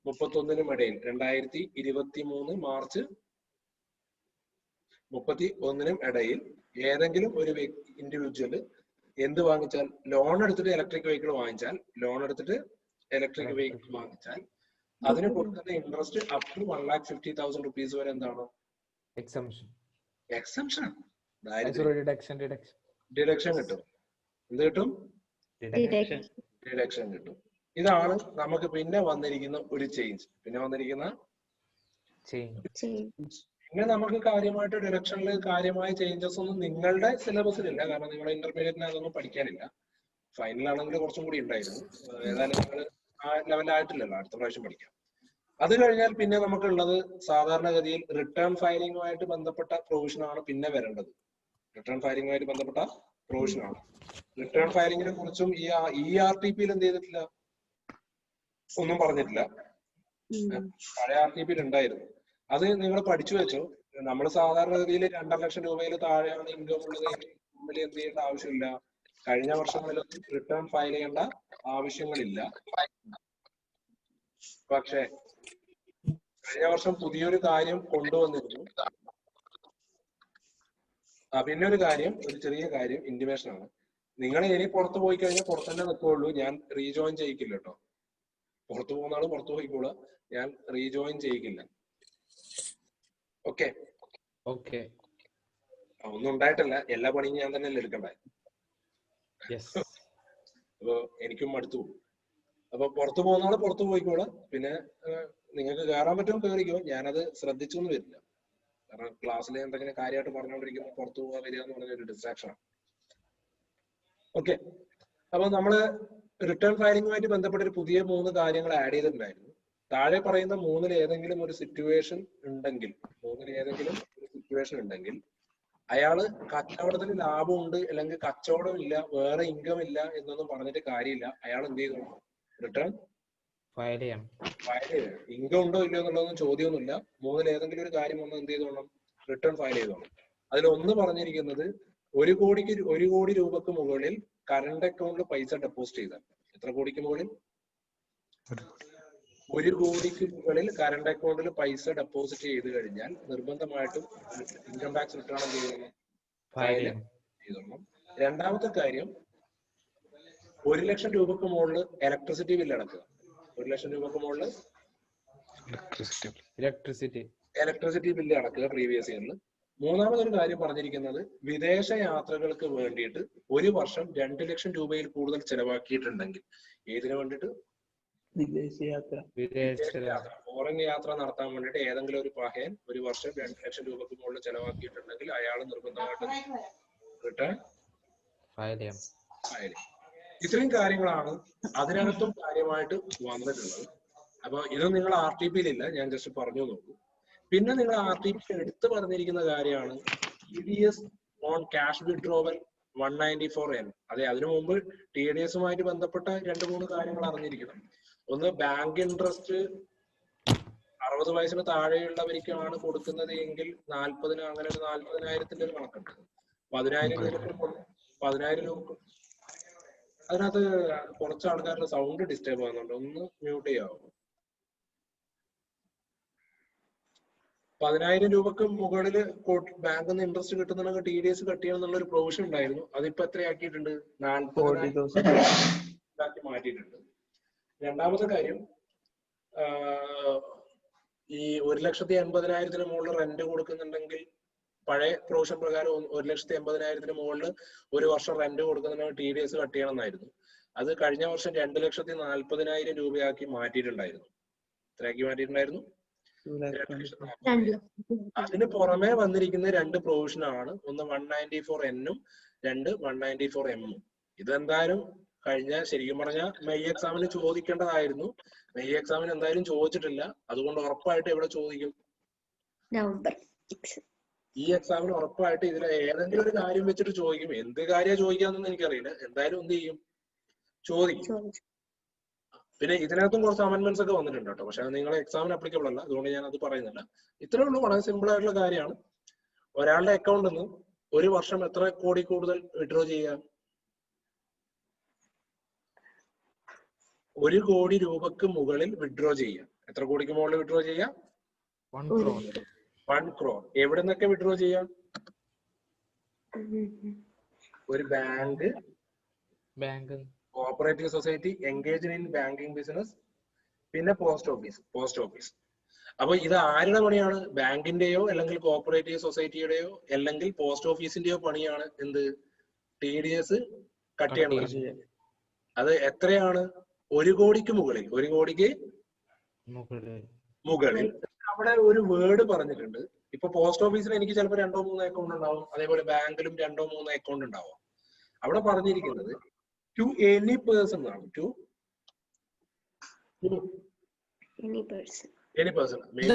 31-നും ഇടയിൽ, 2023 മാർച്ച് 31-നും ഇടയിൽ ഏതെങ്കിലും ഒരു ഇൻഡിവിജ്വല് എന്ത് വാങ്ങിച്ചാൽ, ലോൺ എടുത്തിട്ട് ഇലക്ട്രിക് വെഹിക്കിൾ വാങ്ങിച്ചാൽ അതിന് കൊടുക്കുന്ന ഇൻട്രസ്റ്റ് അപ് ടു 1,50,000 rupees വരെ എന്താണ്? Exemption exemption. ഡിഡക്ഷൻ ഡിഡക്ഷൻ കിട്ടും. എന്ത് കിട്ടും? ഡിഡക്ഷൻ കിട്ടും. ഇതാണ് നമുക്ക് പിന്നെ വന്നിരിക്കുന്ന ഒരു ചേഞ്ച്. പിന്നെ നമുക്ക് കാര്യമായിട്ട് ഡിഡക്ഷനിൽ കാര്യമായ ചേഞ്ചസ് ഒന്നും നിങ്ങളുടെ സിലബസിലില്ല. കാരണം നിങ്ങളുടെ ഇന്റർമീഡിയറ്റിന് അതൊന്നും പഠിക്കാനില്ല. ഫൈനൽ ആണെങ്കിൽ കുറച്ചും കൂടി ഉണ്ടായിരുന്നു. ഏതായാലും നിങ്ങൾ ആ ലെവലായിട്ടില്ലല്ലോ, അടുത്ത പ്രാവശ്യം പഠിക്കാം. അത് കഴിഞ്ഞാൽ പിന്നെ നമുക്കുള്ളത് സാധാരണഗതിയിൽ റിട്ടേൺ ഫയലിംഗുമായിട്ട് ബന്ധപ്പെട്ട പ്രൊവിഷൻ ആണ് പിന്നെ വരേണ്ടത്. റിട്ടേൺ ഫയലിംഗുമായിട്ട് ബന്ധപ്പെട്ട പ്രൊവിഷൻ ആണ്. റിട്ടേൺ ഫയലിംഗിനെ കുറിച്ചും ഈ RTPയിൽ എന്ത് ചെയ്തിട്ടില്ല, ഒന്നും പറഞ്ഞിട്ടില്ല. പഴയ RTPയിൽ ഉണ്ടായിരുന്നു. അത് നിങ്ങൾ പഠിച്ചു വെച്ചോ. നമ്മൾ സാധാരണഗതിയിൽ 2.5 ലക്ഷം രൂപയിൽ താഴെയാണ് ഇൻകം ഉള്ളത് എങ്കിൽ എന്ത് ചെയ്യേണ്ട ആവശ്യമില്ല. കഴിഞ്ഞ വർഷങ്ങളിലൊന്നും റിട്ടേൺ ഫയൽ ചെയ്യേണ്ട ആവശ്യങ്ങളില്ല. പക്ഷെ കഴിഞ്ഞ വർഷം പുതിയൊരു കാര്യം കൊണ്ടുവന്നിരുന്നു. പിന്നെ ഒരു ചെറിയ കാര്യം ഇന്റിമേഷൻ ആണ്. നിങ്ങൾ ഇനി പുറത്ത് പോയി കഴിഞ്ഞാൽ പുറത്ത് തന്നെ നിൽക്കുള്ളൂ. ഞാൻ റീജോയിൻ ചെയ്യിക്കില്ല കേട്ടോ. പുറത്തു പോകുന്ന ആള് പുറത്തു പോയിക്കോളാം. ഞാൻ റീജോയിൻ ചെയ്യിക്കില്ല. ഓക്കെ. ഒന്നും ഉണ്ടായിട്ടല്ല, എല്ലാ പണിയും ഞാൻ തന്നെ എടുക്കണ്ടേ. അപ്പൊ എനിക്കും മടുത്തു. അപ്പൊ പുറത്തു പോകുന്ന ആള് പുറത്തു പോയിക്കോളാം. പിന്നെ നിങ്ങൾക്ക് കയറാൻ പറ്റുമോ കയറിക്കോ. ഞാനത് ശ്രദ്ധിച്ചൊന്നും വരില്ല. കാരണം ക്ലാസ്സിൽ എന്തെങ്കിലും കാര്യമായിട്ട് പറഞ്ഞുകൊണ്ടിരിക്കുമ്പോൾ പുറത്തു പോകാൻ വരിക എന്ന് പറഞ്ഞ ഒരു ഡിസ്ട്രാക്ഷൻ ആണ്. ഓക്കെ. അപ്പൊ നമ്മള് റിട്ടേൺ ഫയലിംഗുമായിട്ട് ബന്ധപ്പെട്ട ഒരു പുതിയ 3 കാര്യങ്ങൾ ആഡ് ചെയ്തിട്ടുണ്ടായിരുന്നു. താഴെ പറയുന്ന 3-ൽ ഏതെങ്കിലും ഒരു സിറ്റുവേഷൻ ഉണ്ടെങ്കിൽ അയാള് കച്ചവടത്തിന് ലാഭമുണ്ട് അല്ലെങ്കിൽ കച്ചവടം ഇല്ല, വേറെ ഇൻകം ഇല്ല എന്നൊന്നും പറഞ്ഞിട്ട് കാര്യമില്ല. അയാൾ എന്ത് ചെയ്യണം? റിട്ടേൺ ഫയൽ ചെയ്യണം. ഇൻകം ഉണ്ടോ ഇല്ലയോ എന്നുള്ളതൊന്നും ചോദ്യമൊന്നുമില്ല. 3-ൽ ഏതെങ്കിലും ഒരു കാര്യം വന്ന് എന്ത് ചെയ്തോണം? Return file ചെയ്തോണം. അതിലൊന്ന് പറഞ്ഞിരിക്കുന്നത് 1 കോടി രൂപക്ക് മുകളിൽ കറണ്ട് അക്കൗണ്ടിൽ പൈസ ഡെപ്പോസിറ്റ് ചെയ്താൽ. എത്ര കോടിക്ക് മുകളിൽ? 1 കോടിക്ക് മുകളിൽ കറണ്ട് അക്കൗണ്ടിൽ പൈസ ഡെപ്പോസിറ്റ് ചെയ്ത് കഴിഞ്ഞാൽ നിർബന്ധമായിട്ടും ഇൻകം ടാക്സ് റിട്ടേൺ എന്ത് ചെയ്യണം? ഫയൽ ചെയ്തോണം. രണ്ടാമത്തെ കാര്യം, 1 ലക്ഷം രൂപക്ക് മുകളിൽ ഇലക്ട്രിസിറ്റി ബില്ല് അടക്കുക. 1 ലക്ഷം രൂപക്ക് മുകളിൽ ഇലക്ട്രിസിറ്റി ബില്ല് അടക്കുക പ്രീവിയസ് ഇയറിൽ. മൂന്നാമതൊരു കാര്യം പറഞ്ഞിരിക്കുന്നത്, വിദേശ യാത്രകൾക്ക് വേണ്ടിയിട്ട് 1 വർഷം 2 ലക്ഷം രൂപയിൽ കൂടുതൽ ചെലവാക്കിയിട്ടുണ്ടെങ്കിൽ, ഏതിനു വേണ്ടിയിട്ട്? ഫോറിൻ യാത്ര നടത്താൻ വേണ്ടിയിട്ട് ഏതെങ്കിലും ഒരു പഹയൻ 1 വർഷം 2 ലക്ഷം രൂപക്ക് മുകളിൽ ചെലവാക്കിയിട്ടുണ്ടെങ്കിൽ അയാൾ നിർബന്ധമായിട്ട് റിട്ടേൺ ഫയൽ ചെയ്യും. ഇത്രയും കാര്യങ്ങളാണ് അതിനകത്തും കാര്യമായിട്ട് വന്നിട്ടുള്ളത്. അപ്പൊ ഇത് നിങ്ങൾ RTPയിൽ ഇല്ല, ഞാൻ ജസ്റ്റ് പറഞ്ഞു നോക്കൂ. പിന്നെ നിങ്ങൾ RTP എടുത്ത് പറഞ്ഞിരിക്കുന്ന കാര്യമാണ് TDS on cash withdrawal 194N. അതെ, അതിനു മുമ്പ് TDSുമായിട്ട് ബന്ധപ്പെട്ട 2-3 കാര്യങ്ങൾ അറിഞ്ഞിരിക്കണം. ഒന്ന്, ബാങ്ക് ഇൻട്രസ്റ്റ് 60 വയസ്സിന് താഴെയുള്ളവർക്കാണ് കൊടുക്കുന്നത് എങ്കിൽ 40 അങ്ങനെ ഒരു 40,000 ഒരു കണക്കുണ്ട്. 10,000 രൂപ. അതിനകത്ത് കുറച്ച് ആൾക്കാരുടെ സൗണ്ട് ഡിസ്റ്റർബ് ആകുന്നുണ്ട്. ഒന്ന് മ്യൂട്ട് ചെയ്യാവോ? 10,000 രൂപക്ക് മുകളിൽ ബാങ്കിൽ നിന്ന് ഇൻട്രസ്റ്റ് കിട്ടുന്നുണ്ടെങ്കിൽ TDS കട്ട് ചെയ്യണം എന്നുള്ള ഒരു പ്രൊവിഷൻ ഉണ്ടായിരുന്നു. അതിപ്പോ എത്രയാക്കിയിട്ടുണ്ട്? 40,000 മാറ്റിയിട്ടുണ്ട്. രണ്ടാമത്തെ കാര്യം, ഈ 1,80,000 മുകളിൽ റെന്റ് കൊടുക്കുന്നുണ്ടെങ്കിൽ പഴയ പ്രൊവിഷൻ പ്രകാരം 1,80,000 മുകളിൽ 1 വർഷം റെന്റ് കൊടുക്കുന്നുണ്ടെങ്കിൽ TDS കട്ട് ചെയ്യണം എന്നായിരുന്നു. അത് കഴിഞ്ഞ വർഷം 2,40,000 രൂപയാക്കി മാറ്റിയിട്ടുണ്ടായിരുന്നു. എത്രയാക്കി മാറ്റിയിട്ടുണ്ടായിരുന്നു? 2,40,000. അതിന് പുറമെ വന്നിരിക്കുന്ന 2 പ്രൊവിഷനാണ്. ഒന്ന് 194N-ഉം 2 194M-ഉം. ഇതെന്തായാലും കഴിഞ്ഞ, ശരിക്കും പറഞ്ഞാൽ മെയ് എക്സാമിന് ചോദിക്കേണ്ടതായിരുന്നു. മെയ് എക്സാമിന് എന്തായാലും ചോദിച്ചിട്ടില്ല. അതുകൊണ്ട് ഉറപ്പായിട്ട് എവിടെ ചോദിക്കും? നവംബർ. ഈ എക്സാമിന് ഉറപ്പായിട്ട് ഇതിൽ ഏതെങ്കിലും ഒരു കാര്യം വെച്ചിട്ട് ചോദിക്കും. എന്ത് കാര്യം ചോദിക്കാന്നൊന്നും എനിക്കറിയില്ല. എന്തായാലും എന്ത് ചെയ്യും? ചോദിക്കും. പിന്നെ ഇതിനകത്തും കുറച്ച് അമെന്റ്മെന്റ്സ് ഒക്കെ വന്നിട്ടുണ്ട് കേട്ടോ. പക്ഷെ അത് നിങ്ങളെ എക്സാമിന് അപ്ലിക്കബിൾ അല്ല, അതുകൊണ്ട് ഞാൻ അത് പറയുന്നില്ല. ഇത്രേ ഉള്ളൂ. വളരെ സിമ്പിൾ ആയിട്ടുള്ള കാര്യമാണ്. ഒരാളുടെ അക്കൗണ്ടിൽ നിന്ന് 1 വർഷം എത്ര കോടി കൂടുതൽ വിഡ്രോ ചെയ്യാം? 1 കോടി രൂപക്ക് മുകളിൽ വിഡ്രോ ചെയ്യാം. എത്ര കോടിക്ക് മുകളിൽ വിഡ്രോ ചെയ്യാം? 1 crore. എവിടെ നിന്നൊക്കെ വിഡ്രോ ചെയ്യാം? ഒരു bank, cooperative society, engaged in banking business, പിന്നെ പോസ്റ്റ് ഓഫീസ്. അപ്പൊ ഇത് ആരുടെ പണിയാണ്? ബാങ്കിന്റെയോ അല്ലെങ്കിൽ കോപ്പറേറ്റീവ് സൊസൈറ്റിയുടെയോ അല്ലെങ്കിൽ പോസ്റ്റ് ഓഫീസിന്റെയോ പണിയാണ് എന്ത്? TDS കട്ട് ചെയ്യണം. അത് എത്രയാണ്? 1 കോടിക്ക് മുകളിൽ. 1 കോടിക്ക് മുകളിൽ. അവിടെ ഒരു വേർഡ് പറഞ്ഞിട്ടുണ്ട്. ഇപ്പൊ പോസ്റ്റ് ഓഫീസിൽ എനിക്ക് ചിലപ്പോൾ 2-3 അക്കൗണ്ട് ഉണ്ടാവും, അതേപോലെ ബാങ്കിലും 2-3 അക്കൗണ്ട് ഉണ്ടാവും. അവിടെ പറഞ്ഞിരിക്കുന്നത് ടു എനി പേഴ്സൺ ആണ്. To Any person. Any person maybe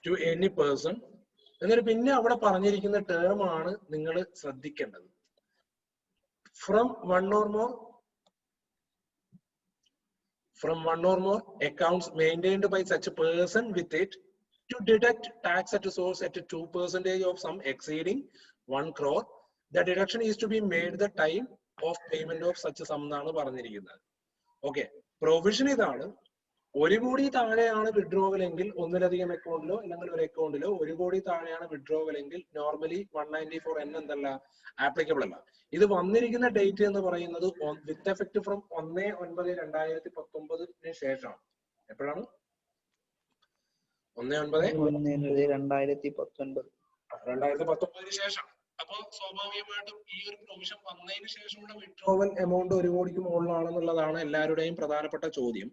to any person. എന്നിട്ട് പിന്നെ അവിടെ പറഞ്ഞിരിക്കുന്ന ടേം ആണ് നിങ്ങൾ ശ്രദ്ധിക്കേണ്ടത്. From one or more accounts maintained by such a person with it to deduct tax at source at 2% of sum exceeding 1 crore. The deduction is to be made the time of payment of such sum എന്നാണ് പറഞ്ഞിരിക്കുന്നത്. ഓക്കെ, പ്രൊവിഷൻ ഇതാണ്. 1 കോടി താഴെയാണ് വിഡ്രോവൽ എങ്കിൽ ഒന്നിലധികം അക്കൗണ്ടിലോ അല്ലെങ്കിൽ ഒരു അക്കൗണ്ടിലോ 1 കോടി താഴെയാണ് വിഡ്രോവൽ എങ്കിൽ നോർമലി 194N എന്തല്ല, ആപ്ലിക്കബിൾ അല്ല. ഇത് വന്നിരിക്കുന്ന ഡേറ്റ് എന്ന് പറയുന്നത് വിത്ത് എഫക്ട് ഫ്രം 1/9/2019 ശേഷമാണ്. എപ്പോഴാണ്? 1/9/2019 ശേഷം. അപ്പൊ സ്വാഭാവികമായിട്ടും ഈ ഒരു പ്രൊവിഷൻ വന്നതിന് ശേഷമുള്ള വിഡ്രോവൽ എമൗണ്ട് 1 കോടിക്ക് മുകളിലാണെന്നുള്ളതാണ് എല്ലാവരുടെയും പ്രധാനപ്പെട്ട ചോദ്യം.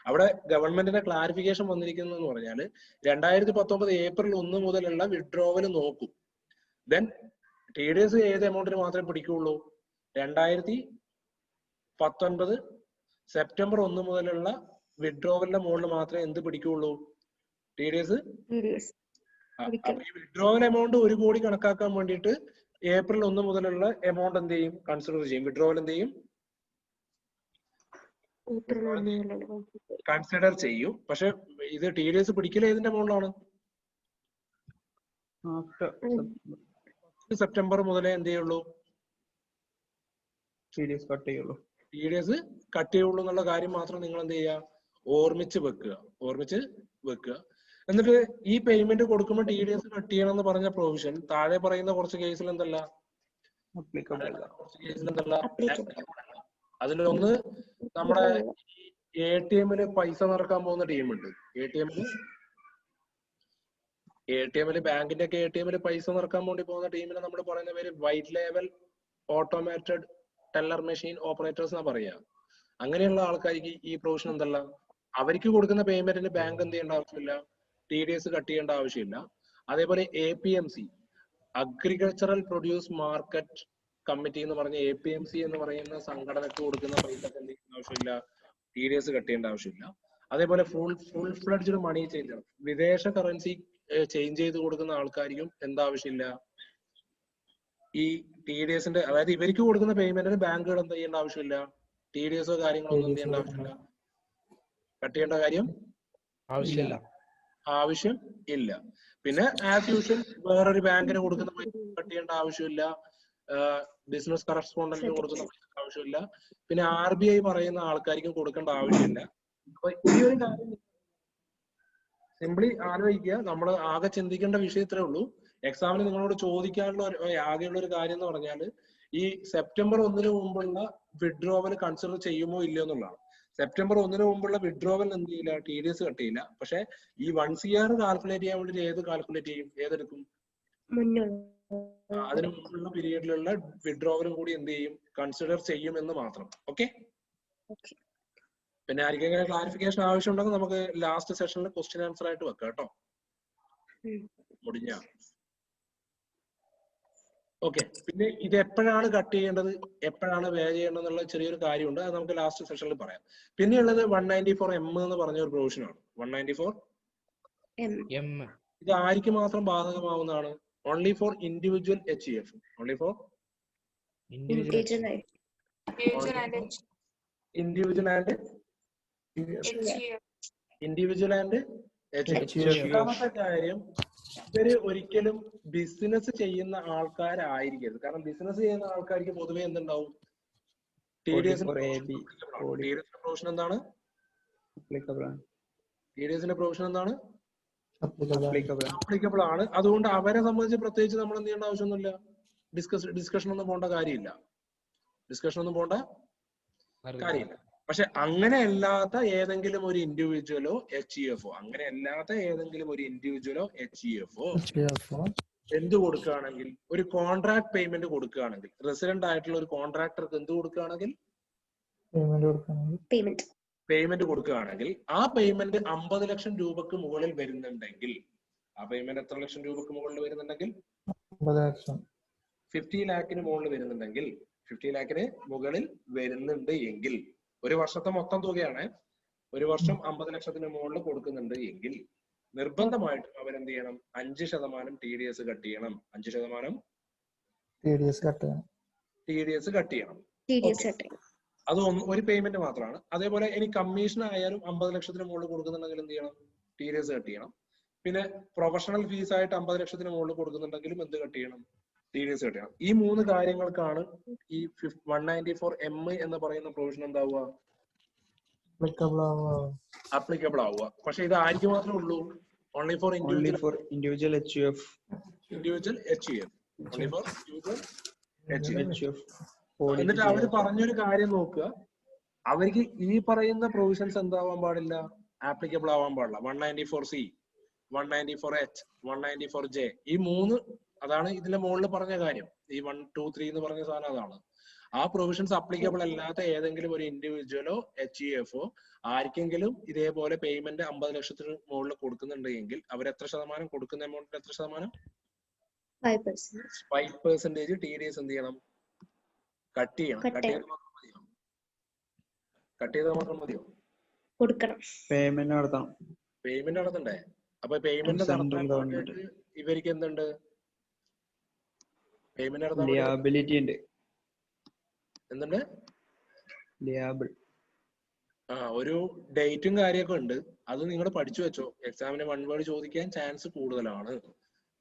അവിടെ ഗവൺമെന്റിന്റെ ക്ലാരിഫിക്കേഷൻ വന്നിരിക്കുന്നതെന്ന് പറഞ്ഞാൽ 2019 ഏപ്രിൽ 1 മുതലുള്ള വിഡ്രോവൽ നോക്കും. ദെൻ TDS ഏത് എമൗണ്ടിന് മാത്രമേ പിടിക്കുള്ളൂ? 2019 സെപ്റ്റംബർ 1 മുതലുള്ള വിഡ്രോവലിന്റെ മുകളിൽ മാത്രമേ എന്ത് പിടിക്കുള്ളൂ? TDS. അപ്പൊ ഈ വിഡ്രോവൽ എമൗണ്ട് 1 കോടി കണക്കാക്കാൻ വേണ്ടിയിട്ട് ഏപ്രിൽ 1 മുതലുള്ള എമൗണ്ട് എന്ത് ചെയ്യും? കൺസിഡർ ചെയ്യും. വിഡ്രോവൽ എന്ത് ചെയ്യും? കൺസിഡർ ചെയ്യും. പക്ഷെ ഇത് TDS പിടിക്കൽ ഏതിന്റെ മുകളിലാണ്? സെപ്റ്റംബർ മുതലേ എന്ത് ചെയ്യുള്ളൂ? TDS കട്ട് ചെയ്യുള്ളൂ എന്നുള്ള കാര്യം മാത്രം നിങ്ങൾ എന്ത് ചെയ്യുക? ഓർമ്മിച്ച് വെക്കുക. എന്നിട്ട് ഈ പേയ്മെന്റ് കൊടുക്കുമ്പോൾ TDS കട്ട് ചെയ്യണം എന്ന് പറഞ്ഞ പ്രൊവിഷൻ താഴെ പറയുന്ന കുറച്ച് കേസിൽ എന്തല്ല, അതിലൊന്ന് നമ്മുടെ ATM-ല് പൈസ നിറക്കാൻ പോകുന്ന ടീമുണ്ട്. ATM-ല് ബാങ്കിന്റെ ഒക്കെ ATM-ല് പൈസ നിറക്കാൻ വേണ്ടി പോകുന്ന ടീമിനെ നമ്മൾ പറയുന്ന പേര് white label automated teller machine operators എന്നാ പറയാ. അങ്ങനെയുള്ള ആൾക്കാർക്ക് ഈ പ്രൊവിഷൻ എന്തല്ല, അവർക്ക് കൊടുക്കുന്ന പേയ്മെന്റിന് ബാങ്ക് എന്ത് ചെയ്യേണ്ട ആവശ്യമില്ല, TDS കട്ട് ചെയ്യേണ്ട ആവശ്യമില്ല. അതേപോലെ APMC agricultural produce market committee എന്ന് പറഞ്ഞ APMC എന്ന് പറയുന്ന സംഘടനക്ക് കൊടുക്കുന്ന പൈസ എന്ത് ചെയ്യേണ്ട ആവശ്യമില്ല, TDS കട്ട് ചെയ്യേണ്ട ആവശ്യമില്ല. അതേപോലെ ഫുൾ ഫ്ലഡ്ജ്ഡ് മണി ചേഞ്ചർ, വിദേശ കറൻസി ചേഞ്ച് ചെയ്ത് കൊടുക്കുന്ന ആൾക്കാർക്കും എന്താവശ്യമില്ല, ഈ TDS-ന്റെ അതായത് ഇവർക്ക് കൊടുക്കുന്ന പേയ്മെന്റിന് ബാങ്കുകൾ എന്ത് ചെയ്യേണ്ട ആവശ്യമില്ല, TDS കാര്യങ്ങളൊന്നും എന്ത് ചെയ്യേണ്ട ആവശ്യമില്ല, കട്ട് ചെയ്യേണ്ട കാര്യം ആവശ്യം ഇല്ല. പിന്നെ ആസ് യൂഷ്വൽ വേറൊരു ബാങ്കിന് കൊടുക്കുന്ന പൈസ കട്ട് ചെയ്യേണ്ട ആവശ്യമില്ല, ബിസിനസ് കറസ്പോണ്ടന്റിന് കൊടുക്കുന്ന പൈസ ആവശ്യമില്ല, പിന്നെ RBI പറയുന്ന ആൾക്കാർക്കും കൊടുക്കേണ്ട ആവശ്യമില്ല. അപ്പൊ ഈ ഒരു കാര്യം സിംപ്ലി ആലോചിക്കുക. നമ്മൾ ആകെ ചിന്തിക്കേണ്ട വിഷയത്രേ ഉള്ളൂ. എക്സാമിന് നിങ്ങളോട് ചോദിക്കാനുള്ള ആകെയുള്ള ഒരു കാര്യം എന്ന് പറഞ്ഞാൽ ഈ സെപ്റ്റംബർ 1 മുമ്പുള്ള വിഡ്രോവൽ കൺസിഡർ ചെയ്യുമോ ഇല്ലയോ എന്നുള്ളതാണ്. സെപ്റ്റംബർ 1 മുമ്പുള്ള വിഡ്രോവൽ എന്ത് ചെയ്യില്ല, TDS കട്ട് ചെയ്യില്ല. പക്ഷെ ഈ 1 CR കാൽക്കുലേറ്റ് ചെയ്യാൻ വേണ്ടി ഏത് കാൽക്കുലേറ്റ് ചെയ്യും, ഏതെടുക്കും? അതിന് മുമ്പുള്ള പീരീഡിലുള്ള വിഡ്രോവലും കൂടി എന്ത് ചെയ്യും, കൺസിഡർ ചെയ്യും എന്ന് മാത്രം. ഓക്കെ. പിന്നെ ആർക്കെങ്കിലും ക്ലാരിഫിക്കേഷൻ ആവശ്യമുണ്ടെങ്കിൽ നമുക്ക് ലാസ്റ്റ് സെഷനിൽ ക്വസ്റ്റ്യൻ ആൻസർ ആയിട്ട് വെക്കാം കേട്ടോ. മുടിഞ്ഞ ഓക്കെ. പിന്നെ ഇത് എപ്പോഴാണ് കട്ട് ചെയ്യേണ്ടത്, എപ്പോഴാണ് പേ ചെയ്യേണ്ടത് എന്നുള്ള ചെറിയൊരു കാര്യമുണ്ട്. അത് നമുക്ക് ലാസ്റ്റ് സെഷനിൽ പറയാം. പിന്നെയുള്ളത് 194M എന്ന് പറഞ്ഞ ഒരു പ്രൊവിഷൻ ആണ്. 194M ഇത് ആർക്ക് മാത്രം ബാധകമാവുന്നതാണ്? Only for individual HEF. Only for individual and HEF. രണ്ടാമത്തെ കാര്യം, ഇവര് ഒരിക്കലും ബിസിനസ് ചെയ്യുന്ന ആൾക്കാരായിരിക്കരുത്. കാരണം ബിസിനസ് ചെയ്യുന്ന ആൾക്കാർക്ക് പൊതുവെ എന്തുണ്ടാവും, TDS-ന്റെ പ്രൊവിഷൻ എന്താണ്, TDS-ന്റെ പ്രൊവിഷൻ എന്താണ്, അപ്ലിക്കബിൾ ആണ്. അതുകൊണ്ട് അവരെ സംബന്ധിച്ച് പ്രത്യേകിച്ച് നമ്മൾ എന്ത് ചെയ്യേണ്ട ആവശ്യമൊന്നുമില്ല, ഡിസ്കഷൻ ഒന്നും പോകേണ്ട കാര്യമില്ല. ഡിസ്കഷൻ ഒന്നും പോണ്ട വെറുതെ. കാര്യമില്ല. പക്ഷെ അങ്ങനെ അല്ലാത്ത ഏതെങ്കിലും ഒരു ഇൻഡിവിജ്വലോ HEFO അങ്ങനെ അല്ലാത്ത ഏതെങ്കിലും ഒരു ഇൻഡിവിജ്വലോ HEFO എന്ത് കൊടുക്കുകയാണെങ്കിൽ ഒരു കോൺട്രാക്ട് പേയ്മെന്റ് കൊടുക്കുകയാണെങ്കിൽ റെസിഡന്റ് ആയിട്ടുള്ള ഒരു കോൺട്രാക്ടർക്ക് എന്ത് കൊടുക്കുകയാണെങ്കിൽ പേയ്മെന്റ് കൊടുക്കുകയാണെങ്കിൽ ആ പേയ്മെന്റ് 50 ലക്ഷം രൂപക്ക് മുകളിൽ വരുന്നുണ്ടെങ്കിൽ ആ പേയ്മെന്റ് എത്ര ലക്ഷം രൂപക്ക് മുകളിൽ വരുന്നുണ്ടെങ്കിൽ 50 ലാഖിന് മുകളിൽ വരുന്നുണ്ടെങ്കിൽ 50 ലാഖിന് മുകളിൽ വരുന്നുണ്ട് എങ്കിൽ ഒരു വർഷത്തെ മൊത്തം തുകയാണ്. ഒരു വർഷം 50 ലക്ഷത്തിന് മുകളിൽ കൊടുക്കുന്നുണ്ട് എങ്കിൽ നിർബന്ധമായിട്ടും അവരെന്ത് ചെയ്യണം? 5% TDS കട്ട് ചെയ്യണം. 5% TDS കട്ട് ചെയ്യണം. അത് ഒരു പേയ്മെന്റ് മാത്രമാണ്. അതേപോലെ ഇനി കമ്മീഷൻ ആയാലും 50 ലക്ഷത്തിന് മുകളിൽ കൊടുക്കുന്നുണ്ടെങ്കിൽ എന്ത് ചെയ്യണം? TDS കട്ട് ചെയ്യണം. പിന്നെ പ്രൊഫഷണൽ ഫീസ് ആയിട്ട് 50 ലക്ഷത്തിന് മുകളിൽ കൊടുക്കുന്നുണ്ടെങ്കിലും എന്ത് കട്ട് ചെയ്യണം? TDS കട്ട് ചെയ്യണം. ഈ 3 കാര്യങ്ങൾക്കാണ് ഈ 194M എന്ന് പറയുന്ന പ്രൊവിഷൻ എന്താവുക? അപ്ലിക്കബിൾ ആവുക. പക്ഷെ ഇത് ആർക്ക് മാത്രമേ ഉള്ളൂ? Only for individual HUF. Individual HUF. Only for individual HUF. എന്നിട്ട് അവര് പറഞ്ഞൊരു കാര്യം നോക്കുക, അവർക്ക് ഈ പറയുന്ന പ്രൊവിഷൻസ് എന്താവാൻ പാടില്ല? ആപ്ലിക്കബിൾ ആവാൻ പാടില്ല. 194C, 194H, 194J, ഈ 3 അതാണ് ഇതിന്റെ മുകളിൽ പറഞ്ഞ കാര്യം. ഈ 1, 2, 3 എന്ന് പറഞ്ഞ സാധനം അതാണ്. ആ പ്രൊവിഷൻസ് അപ്ലിക്കബിൾ അല്ലാത്ത ഏതെങ്കിലും ഒരു ഇൻഡിവിജ്വലോ HEFO ആർക്കെങ്കിലും ഇതേപോലെ പേയ്മെന്റ് 50 ലക്ഷത്തിന് മുകളിൽ കൊടുക്കുന്നുണ്ടെങ്കിൽ അവർ എത്ര ശതമാനം കൊടുക്കുന്ന എമൗണ്ടിൽ എത്ര ശതമാനം? 5% TDS എന്ത് ചെയ്യണം? കട്ട് ചെയ്യണം. കട്ട് ചെയ്താൽ മാത്രം മതിയോ? കൊടുക്കണം. പേയ്മെന്റ് നടത്തണം. പേയ്മെന്റ് നടത്തണ്ടേ? അപ്പൊ പേയ്മെന്റ് നടത്താൻ വേണ്ടിയിട്ട് ഇവർക്ക് എന്തുണ്ട്? പേയ്മെന്റ് നടത്താൻ ലിയബിലിറ്റി ഉണ്ട്. എന്തുണ്ട്? ലിയബിൾ. ഒരു ഡേറ്റും കാര്യമൊക്കെ ഉണ്ട്. അത് നിങ്ങൾ പഠിച്ചു വെച്ചോ. എക്സാമിന് 1 വേർഡ് ചോദിക്കാൻ ചാൻസ് കൂടുതലാണ്.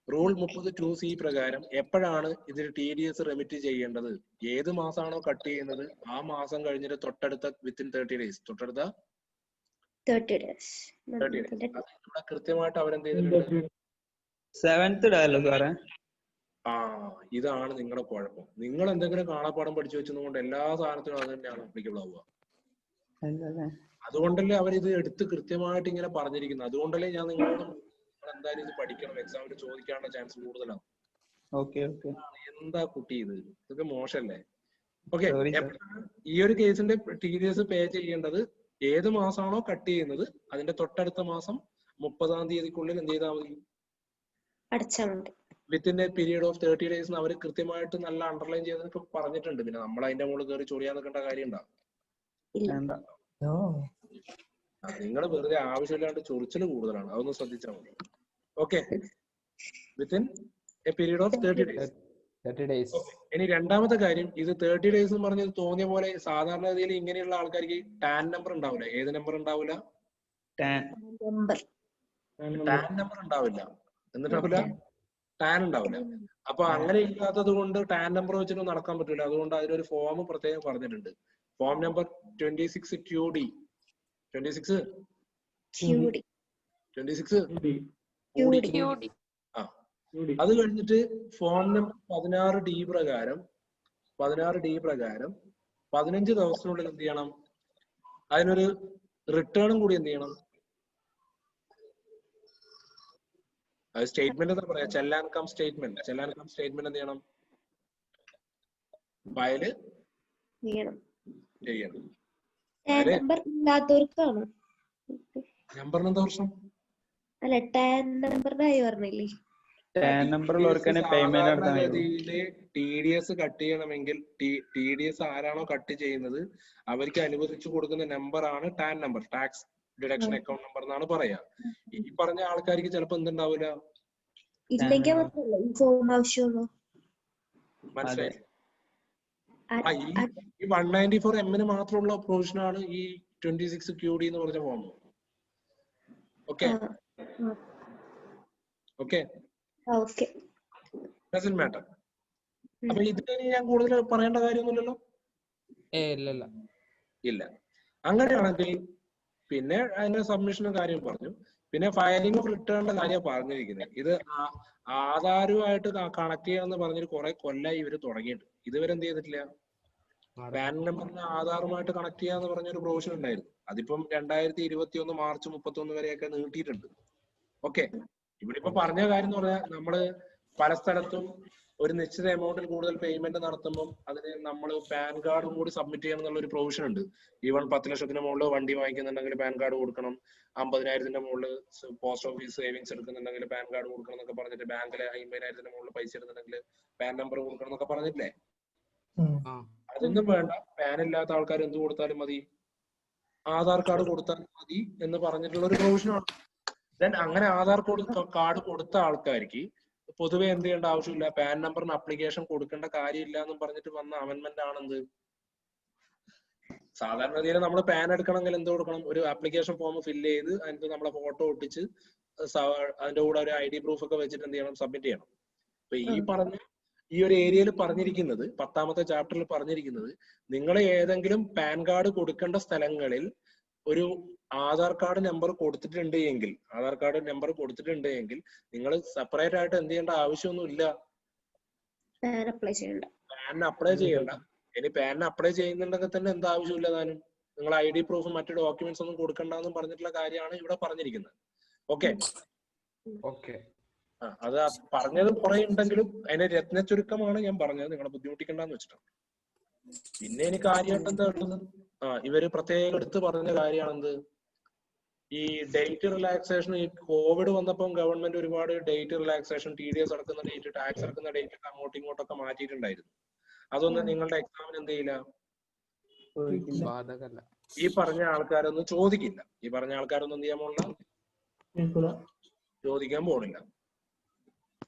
റൂൾ 32C പ്രകാരം എപ്പോഴാണ് ഇതിൽ TDS റെമിറ്റ് ചെയ്യേണ്ടത്? ഏത് മാസമാണോ കട്ട് ചെയ്യുന്നത് ആ മാസം കഴിഞ്ഞിട്ട് തൊട്ടടുത്ത വിത്തിൻ 30 days, തൊട്ടടുത്ത 30 days. ഇവിടെ കൃത്യമായിട്ട് അവരെന്ത് ചെയ്തിട്ടുണ്ട്? 7th ഇടാലോ സാറേ. ഇതാണ് നിങ്ങളുടെ കുഴപ്പം. നിങ്ങൾ എന്തെങ്കിലും കാണാപ്പാടം പഠിച്ചു വെച്ചതുകൊണ്ട് എല്ലാ സാധനത്തിനും അത് തന്നെയാണ് അപ്ലിക്കബിൾ ആവുക. അതുകൊണ്ടല്ലേ അവരിത് എടുത്ത് കൃത്യമായിട്ട് ഇങ്ങനെ പറഞ്ഞിരിക്കുന്നത്. അതുകൊണ്ടല്ലേ ഞാൻ നിങ്ങളോട് എന്തായാലും ഇത് പഠിക്കണം, എക്സാമിന് ചോദിക്കാനുള്ള ചാൻസ് കൂടുതലാണ്. എന്താ കുട്ടി ഇതൊക്കെ മോശമല്ലേ? ഓക്കെ, ഈ ഒരു കേസിന്റെ TDS പേ ചെയ്യേണ്ടത് ഏത് മാസമാണോ കട്ട് ചെയ്യുന്നത് അതിന്റെ തൊട്ടടുത്ത മാസം 30-ാം തീയതിക്കുള്ളിൽ എന്ത് ചെയ്താൽ മതി? അടച്ചാൽ മതി. Within A period of 30 days അവർ കൃത്യമായിട്ട് നല്ല അണ്ടർലൈൻ ചെയ്തൊക്കെ പറഞ്ഞിട്ടുണ്ട്. പിന്നെ നമ്മൾ അതിന്റെ മുകളിൽ കയറി ചൊറിയാൻ നിൽക്കേണ്ട കാര്യം ഉണ്ടാവും. നിങ്ങൾ വെറുതെ ആവശ്യമില്ലാണ്ട് ചൊറിച്ചിൽ കൂടുതലാണ്, അതൊന്ന് ശ്രദ്ധിച്ചാൽ മതി. Okay, within A period of 30 days. ഇനി രണ്ടാമത്തെ കാര്യം, ഇത് 30 days എന്ന് പറഞ്ഞത് തോന്നിയ പോലെ സാധാരണഗതിയിൽ ഇങ്ങനെയുള്ള ആൾക്കാർക്ക് ടാൻ നമ്പർ ഉണ്ടാവില്ല. ഏത് നമ്പർ ഉണ്ടാവില്ല? ടാൻ നമ്പർ ഉണ്ടാവില്ല. എന്നിട്ടാവില്ല ടാൻ ഉണ്ടാവില്ല. അപ്പൊ അങ്ങനെ ഇല്ലാത്തത് കൊണ്ട് ടാൻ നമ്പർ വെച്ചിട്ട് നടക്കാൻ പറ്റില്ല. അതുകൊണ്ട് അതിനൊരു ഫോം പ്രത്യേകം പറഞ്ഞിട്ടുണ്ട്. Form number 26 QD. 26 അത് കഴിഞ്ഞിട്ട് ഫോം നമ്പർ 16D പ്രകാരം 15 ദിവസത്തിനുള്ളിൽ എന്ത് ചെയ്യണം? അതിനൊരു റിട്ടേണും കൂടി എന്ത് ചെയ്യണം? അത് സ്റ്റേറ്റ്മെന്റ് എന്താ പറയാ? ചെല്ലാൻ കം സ്റ്റേറ്റ്മെന്റ് എന്ത് ചെയ്യണം? ഫയല് ചെയ്യണം. നമ്പറിന് എന്താ പ്രശ്നം? അല്ല, ടാൻ നമ്പറിന്റെ ആയി പറഞ്ഞില്ലേ? TDS കട്ട് ചെയ്യണമെങ്കിൽ TDS ആരാണോ കട്ട് ചെയ്യുന്നത് അവർക്ക് അനുവദിച്ചു കൊടുക്കുന്ന നമ്പർ ആണ് tan number, tax deduction account number എന്നാണ് പറയാ. ഈ പറഞ്ഞ ആൾക്കാർക്ക് ചിലപ്പോ എന്തുണ്ടാവില്ല, മനസ്സിലായി? ഈ 194M മാത്രമുള്ള പ്രൊവിഷൻ ആണ് ഈ 26 QD എന്ന് പറഞ്ഞ ഫോം. Okay, doesn't matter. അപ്പൊ ഇതിന് ഞാൻ കൂടുതൽ പറയേണ്ട കാര്യമൊന്നുമില്ലല്ലോ? ഇല്ല. അങ്ങനെയാണെങ്കിൽ പിന്നെ അതിന്റെ സബ്മിഷനും കാര്യം പറഞ്ഞു. പിന്നെ ഫയലിംഗ് ഓഫ് റിട്ടേണിന്റെ കാര്യം പറഞ്ഞിരിക്കുന്നത്. ഇത് ആധാരമായിട്ട് കണക്ട് ചെയ്യാന്ന് പറഞ്ഞിട്ട് കുറെ കൊല്ലായി ഇവര് തുടങ്ങിയിട്ട് ഇതുവരെ എന്ത് ചെയ്തിട്ടില്ല? പാൻ നമ്പറിനെ ആധാറുമായിട്ട് കണക്ട് ചെയ്യാന്ന് പറഞ്ഞൊരു പ്രൊവിഷൻ ഉണ്ടായിരുന്നു. അതിപ്പം 2021 മാർച്ച് 31 വരെയൊക്കെ നീട്ടിയിട്ടുണ്ട്. ഓക്കെ, ഇവിടെ ഇപ്പൊ പറഞ്ഞ കാര്യം എന്ന് പറഞ്ഞാൽ നമ്മള് പല സ്ഥലത്തും ഒരു നിശ്ചിത എമൗണ്ടിൽ കൂടുതൽ പേയ്മെന്റ് നടത്തുമ്പോൾ അതിന് നമ്മൾ പാൻ കാർഡും കൂടി സബ്മിറ്റ് ചെയ്യണം എന്നുള്ള ഒരു പ്രൊവിഷൻ ഉണ്ട്. ഈവൻ 10 ലക്ഷത്തിന് മുകളിൽ വണ്ടി വാങ്ങിക്കുന്നുണ്ടെങ്കിൽ പാൻ കാർഡ് കൊടുക്കണം, 50,000 മുകളിൽ പോസ്റ്റ് ഓഫീസ് സേവിങ്സ് എടുക്കുന്നുണ്ടെങ്കിൽ പാൻ കാർഡ് കൊടുക്കണം എന്നൊക്കെ പറഞ്ഞിട്ട്, ബാങ്കിലെ 50,000 മുകളിൽ പൈസ എടുക്കുന്നുണ്ടെങ്കിൽ പാൻ നമ്പർ കൊടുക്കണം എന്നൊക്കെ പറഞ്ഞിട്ടില്ലേ? അതൊന്നും വേണ്ട, പാൻ ഇല്ലാത്ത ആൾക്കാർ എന്ത് കൊടുത്താലും മതി, ആധാർ കാർഡ് കൊടുത്താൽ മതി എന്ന് പറഞ്ഞിട്ടുള്ള ഒരു പ്രൊവിഷനാണ്. ദെൻ അങ്ങനെ ആധാർ കാർഡ് കൊടുത്ത ആൾക്കാർക്ക് പൊതുവെ എന്ത് ചെയ്യേണ്ട ആവശ്യമില്ല, പാൻ നമ്പറിന് അപ്ലിക്കേഷൻ കൊടുക്കേണ്ട കാര്യമില്ല എന്നും പറഞ്ഞിട്ട് വന്ന അമെന്റ്മെന്റ് ആണെന്ത്. സാധാരണഗതിയിൽ നമ്മൾ പാൻ എടുക്കണമെങ്കിൽ എന്ത് കൊടുക്കണം? ഒരു ആപ്ലിക്കേഷൻ ഫോം ഫില്ല് ചെയ്ത് അതിന് നമ്മളെ ഫോട്ടോ ഒട്ടിച്ച് അതിന്റെ കൂടെ ഒരു ID പ്രൂഫ് ഒക്കെ വെച്ചിട്ട് എന്ത് ചെയ്യണം? സബ്മിറ്റ് ചെയ്യണം. അപ്പൊ ഈ ഒരു ഏരിയയിൽ പറഞ്ഞിരിക്കുന്നത്, 10ാമത്തെ ചാപ്റ്ററിൽ പറഞ്ഞിരിക്കുന്നത്, നിങ്ങൾ ഏതെങ്കിലും പാൻ കാർഡ് കൊടുക്കേണ്ട സ്ഥലങ്ങളിൽ ഒരു ആധാർ കാർഡ് നമ്പർ കൊടുത്തിട്ടുണ്ട് എങ്കിൽ നിങ്ങൾ സെപ്പറേറ്റ് ആയിട്ട് എന്ത് ചെയ്യേണ്ട ആവശ്യമൊന്നും ഇല്ല, പാൻ അപ്ലൈ ചെയ്യണ്ട. ഇനി പാൻ അപ്ലൈ ചെയ്യുന്നുണ്ടെങ്കിൽ തന്നെ എന്താ ആവശ്യമില്ല താനും, നിങ്ങൾ ID പ്രൂഫും മറ്റു ഡോക്യുമെന്റ്സ് ഒന്നും കൊടുക്കണ്ടെന്നും പറഞ്ഞിട്ടുള്ള കാര്യമാണ് ഇവിടെ പറഞ്ഞിരിക്കുന്നത്. ഓക്കെ, അത് പറഞ്ഞത് കുറെ ഉണ്ടെങ്കിലും അതിന്റെ രത്ന ചുരുക്കമാണ് ഞാൻ പറഞ്ഞത്, നിങ്ങളെ ബുദ്ധിമുട്ടിക്കണ്ടെന്ന് വെച്ചിട്ടാണ്. പിന്നെ എനിക്ക് കാര്യമായിട്ട് എന്താ ഉള്ളത്, ഇവര് പ്രത്യേകം എടുത്ത് പറഞ്ഞ കാര്യമാണെന്ത്, ഈ ഡേറ്റ് റിലാക്സേഷൻ. ഈ കോവിഡ് വന്നപ്പം ഗവൺമെന്റ് ഒരുപാട് ഡേറ്റ് റിലാക്സേഷൻ, TDS അടക്കുന്ന ഡേറ്റ്, ടാക്സ് അടക്കുന്ന ഡേറ്റ് ഒക്കെ അങ്ങോട്ടും ഇങ്ങോട്ടൊക്കെ മാറ്റിയിട്ടുണ്ടായിരുന്നു. അതൊന്നും നിങ്ങളുടെ എക്സാമിന് എന്ത് ചെയ്യില്ല, ഈ പറഞ്ഞ ആൾക്കാരൊന്നും ചോദിക്കില്ല. ഈ പറഞ്ഞ ആൾക്കാരൊന്നും എന്ത് ചെയ്യാൻ പോണില്ല, ചോദിക്കാൻ പോണില്ല.